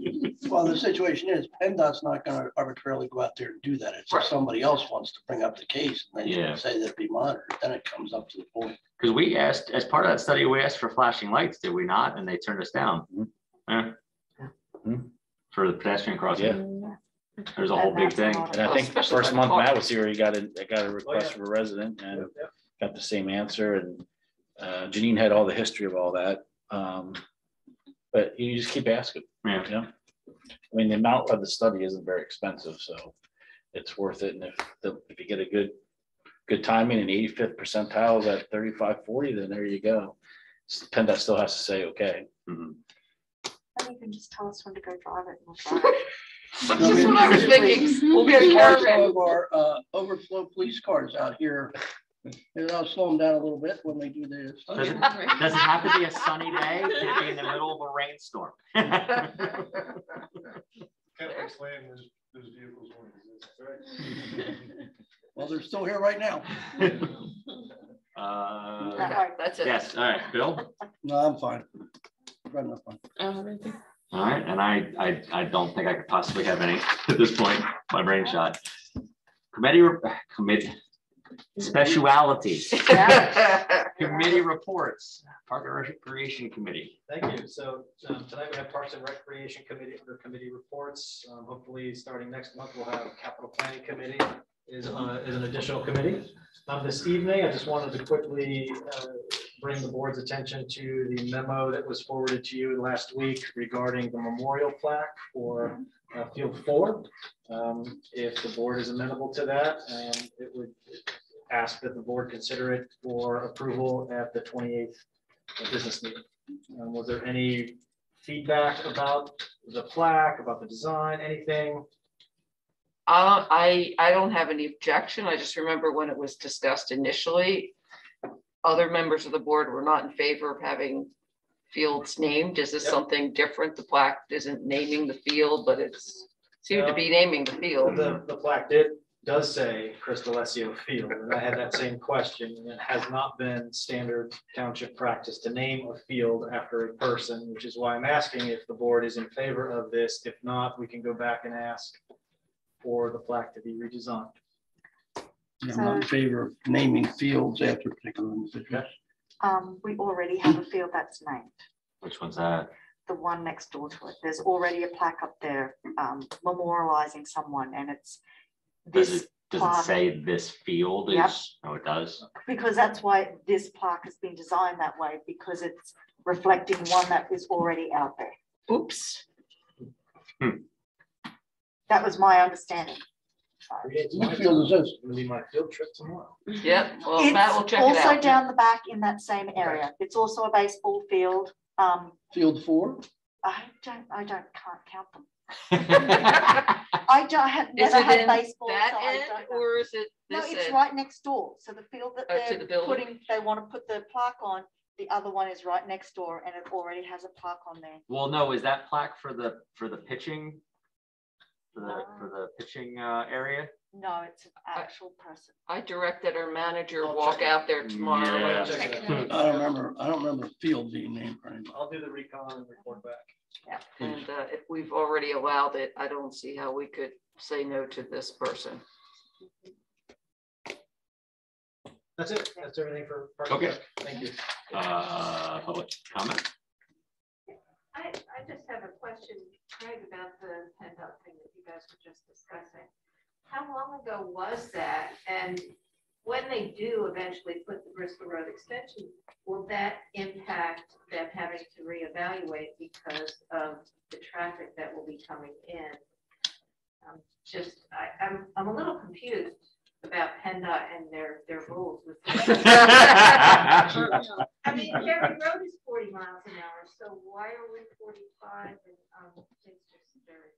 Well, the situation is PennDOT's not going to arbitrarily go out there and do that. It's if somebody else wants to bring up the case and then you can say that be monitored, then it comes up to the point. Because we asked, as part of that study, we asked for flashing lights, did we not? And they turned us down. For the pedestrian crossing. There's a whole big thing. And I think the first month Matt was here, I got a request from a resident and got the same answer. And Janine had all the history of all that. But you just keep asking. Yeah. You know? I mean, the amount of the study isn't very expensive, so it's worth it. And if you get a good timing and 85th percentile is at 35-40, then there you go. PennDOT still has to say, okay. And you can just tell us when to go drive it and we'll drive it. That's what I was thinking. We'll get a Some caravan. of our overflow police cars out here, and I'll slow them down a little bit when they do this. Does it have to be a sunny day? Can it be in the middle of a rainstorm? Can't explain those vehicles won't exist, right? Well, they're still here right now. That's it. Yes, all right, Bill? No, I'm fine. Got enough fun. All right, and I don't think I could possibly have any at this point. My brain shot. Committee specialities. Committee reports. Park and Recreation Committee. Thank you. So tonight we have Parks and Recreation Committee under committee reports. Hopefully, starting next month, we'll have Capital Planning Committee is an additional committee. This evening, I just wanted to quickly bring the board's attention to the memo that was forwarded to you last week regarding the memorial plaque for Field 4. If the board is amenable to that, it would ask that the board consider it for approval at the 28th business meeting. Was there any feedback about the plaque, about the design, anything? I don't have any objection. I just remember when it was discussed initially, other members of the board were not in favor of having fields named. Is this something different? The plaque isn't naming the field, but it's seemed to be naming the field. The plaque does say Crystal Alessio Field, and I had that same question, and it has not been standard township practice to name a field after a person, which is why I'm asking if the board is in favor of this. If not, we can go back and ask for the plaque to be redesigned. I'm not in favor of naming fields after particular individuals. We already have a field that's named. Which one's that? The one next door to it. There's already a plaque up there memorializing someone, and it's this. Does it say this field is? Yep. Oh, it does. Because that's why this plaque has been designed that way, because it's reflecting one that is already out there. Oops. That was my understanding. What field is this? It's going to be my field trip tomorrow. Yep. Well, Matt will It's check it also out. down the back in that same area. It's also a baseball field. Field 4? Can't count them. I have Is never it had in baseball. that so I end, don't know. or is it No, this it's end? right next door. So the field that To they're the building? they want to put the plaque on, the other one is right next door, and it already has a plaque on there. Well, no, is that plaque for the pitching? For the pitching area? No, it's an actual person. I directed our manager walk out there tomorrow. Yeah. and check it out. I don't remember field being named for anybody. I'll do the recon and report back. And if we've already allowed it, I don't see how we could say no to this person. That's it. That's everything for. Okay. Thank you. Public comment? I just have a question, Craig, about the PennDOT thing that you guys were just discussing. How long ago was that? And when they do eventually put the Bristol Road extension, will that impact them having to reevaluate because of the traffic that will be coming in? I'm a little confused about PennDOT and their rules. I mean, every road is 40 miles an hour, so why are we 45? And it's just very.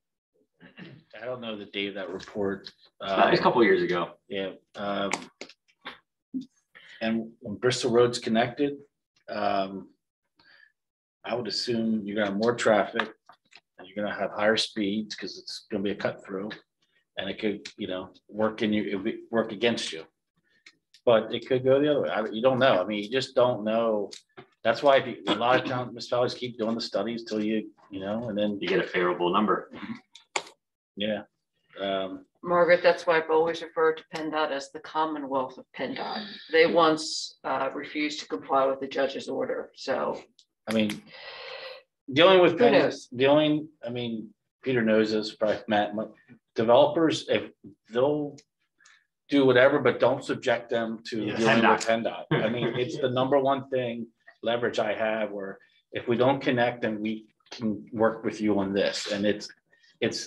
I don't know the date of that report. That was a couple of years ago. Yeah. And when Bristol Road's connected, I would assume you're gonna have more traffic and you're gonna have higher speeds because it's gonna be a cut through. And it could, work work against you. But it could go the other way. You don't know. I mean, you just don't know. That's why a lot of town municipalities keep doing the studies till and then you get a favorable number. Yeah. Margaret, that's why I've always referred to PennDOT as the Commonwealth of PennDOT. They once refused to comply with the judge's order. So, I mean, dealing with who knows? Peter knows this, probably Matt. Developers, if they'll do whatever, but don't subject them to dealing with PennDOT. I mean, it's the number one thing leverage I have where if we don't connect, then we can work with you on this. And it's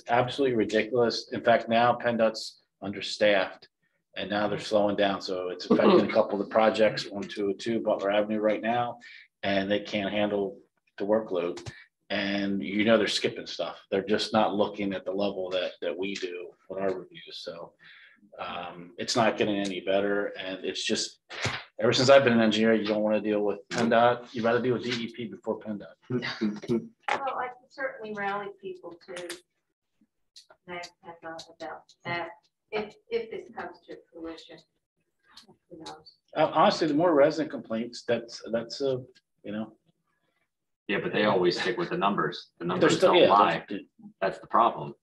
absolutely ridiculous. In fact, now PennDOT's understaffed and now they're slowing down. So it's affecting a couple of the projects on 202 Butler Avenue right now, and they can't handle the workload. And they're skipping stuff. They're just not looking at the level that we do with our reviews. So it's not getting any better. And it's just, ever since I've been an engineer, you don't want to deal with PennDOT. You'd rather deal with DEP before PennDOT. Well, I can certainly rally people to PennDOT about that if this comes to fruition. Who knows? Honestly, the more resident complaints, that's Yeah, but they always stick with the numbers. The numbers don't lie. That's the problem.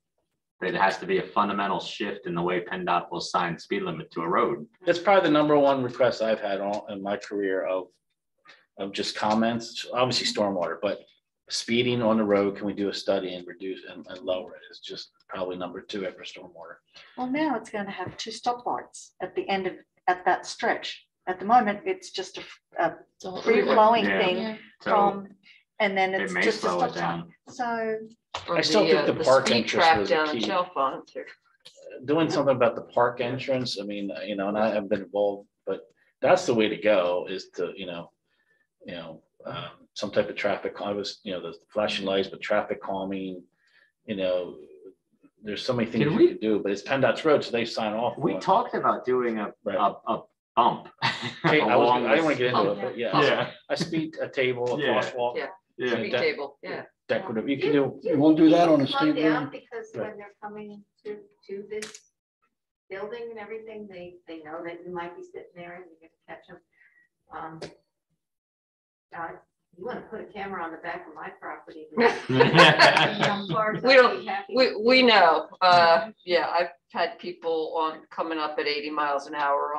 It has to be a fundamental shift in the way PennDOT will assign speed limit to a road. That's probably the number one request I've had in my career of just comments, obviously stormwater, but speeding on the road, can we do a study and reduce and lower it is just probably number 2 after stormwater. Well, now it's going to have 2 stoplights at the end at that stretch. At the moment, it's just a free flowing thing from. And then it's just a stop sign. So I still think the park entrance was down key. the Doing something about the park entrance. I mean, and I have been involved, but that's the way to go. Is to some type of traffic. I was the flashing lights, but traffic calming. There's so many things you can do, but it's PennDOT's road, so they sign off. We talked about doing a bump. Okay, I didn't want to get into it, but yeah. A speed, a table, a crosswalk. Speed table, decorative. You can do. You won't do that on a Slow state down road. because when they're coming to this building and everything, they know that you might be sitting there and you're gonna catch them. You want to put a camera on the back of my property. we know. I've had people coming up at 80 miles an hour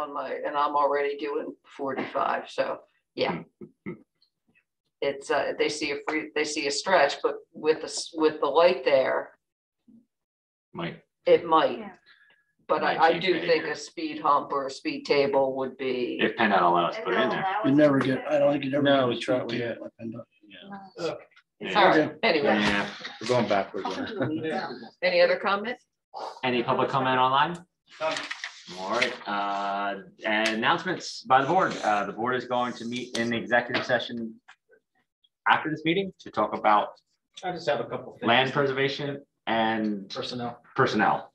and I'm already doing 45. So yeah. It's they see a stretch, but with the light there, it might. Yeah. But I do think a speed hump or a speed table would be. If PennDOT allows us to put it in there. You never get. I don't think you ever. No, we try. We get. All right. Anyway, we're going backwards. Any other comments? Any public comment online? All right. Announcements by the board. The board is going to meet in the executive session after this meeting to talk about. I just have a couple things. Land preservation and personnel.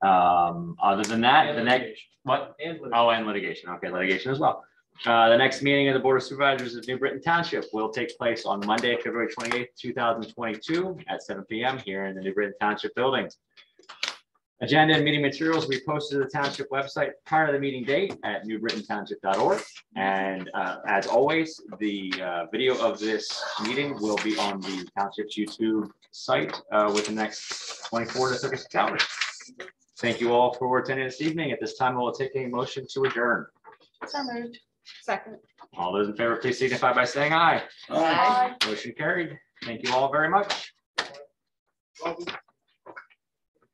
Other than that, and the next what? And litigation. Okay, litigation as well. The next meeting of the Board of Supervisors of New Britain Township will take place on Monday, February 28th, 2022 at 7 p.m. here in the New Britain Township building. Agenda and meeting materials will be posted to the township website prior to the meeting date at newbritontownship.org. And as always, the video of this meeting will be on the township's YouTube site within the next 24 to 36 hours. Thank you all for attending this evening. At this time, we'll take a motion to adjourn. So moved. Second. All those in favor, please signify by saying aye. Aye. Motion carried. Thank you all very much. Well,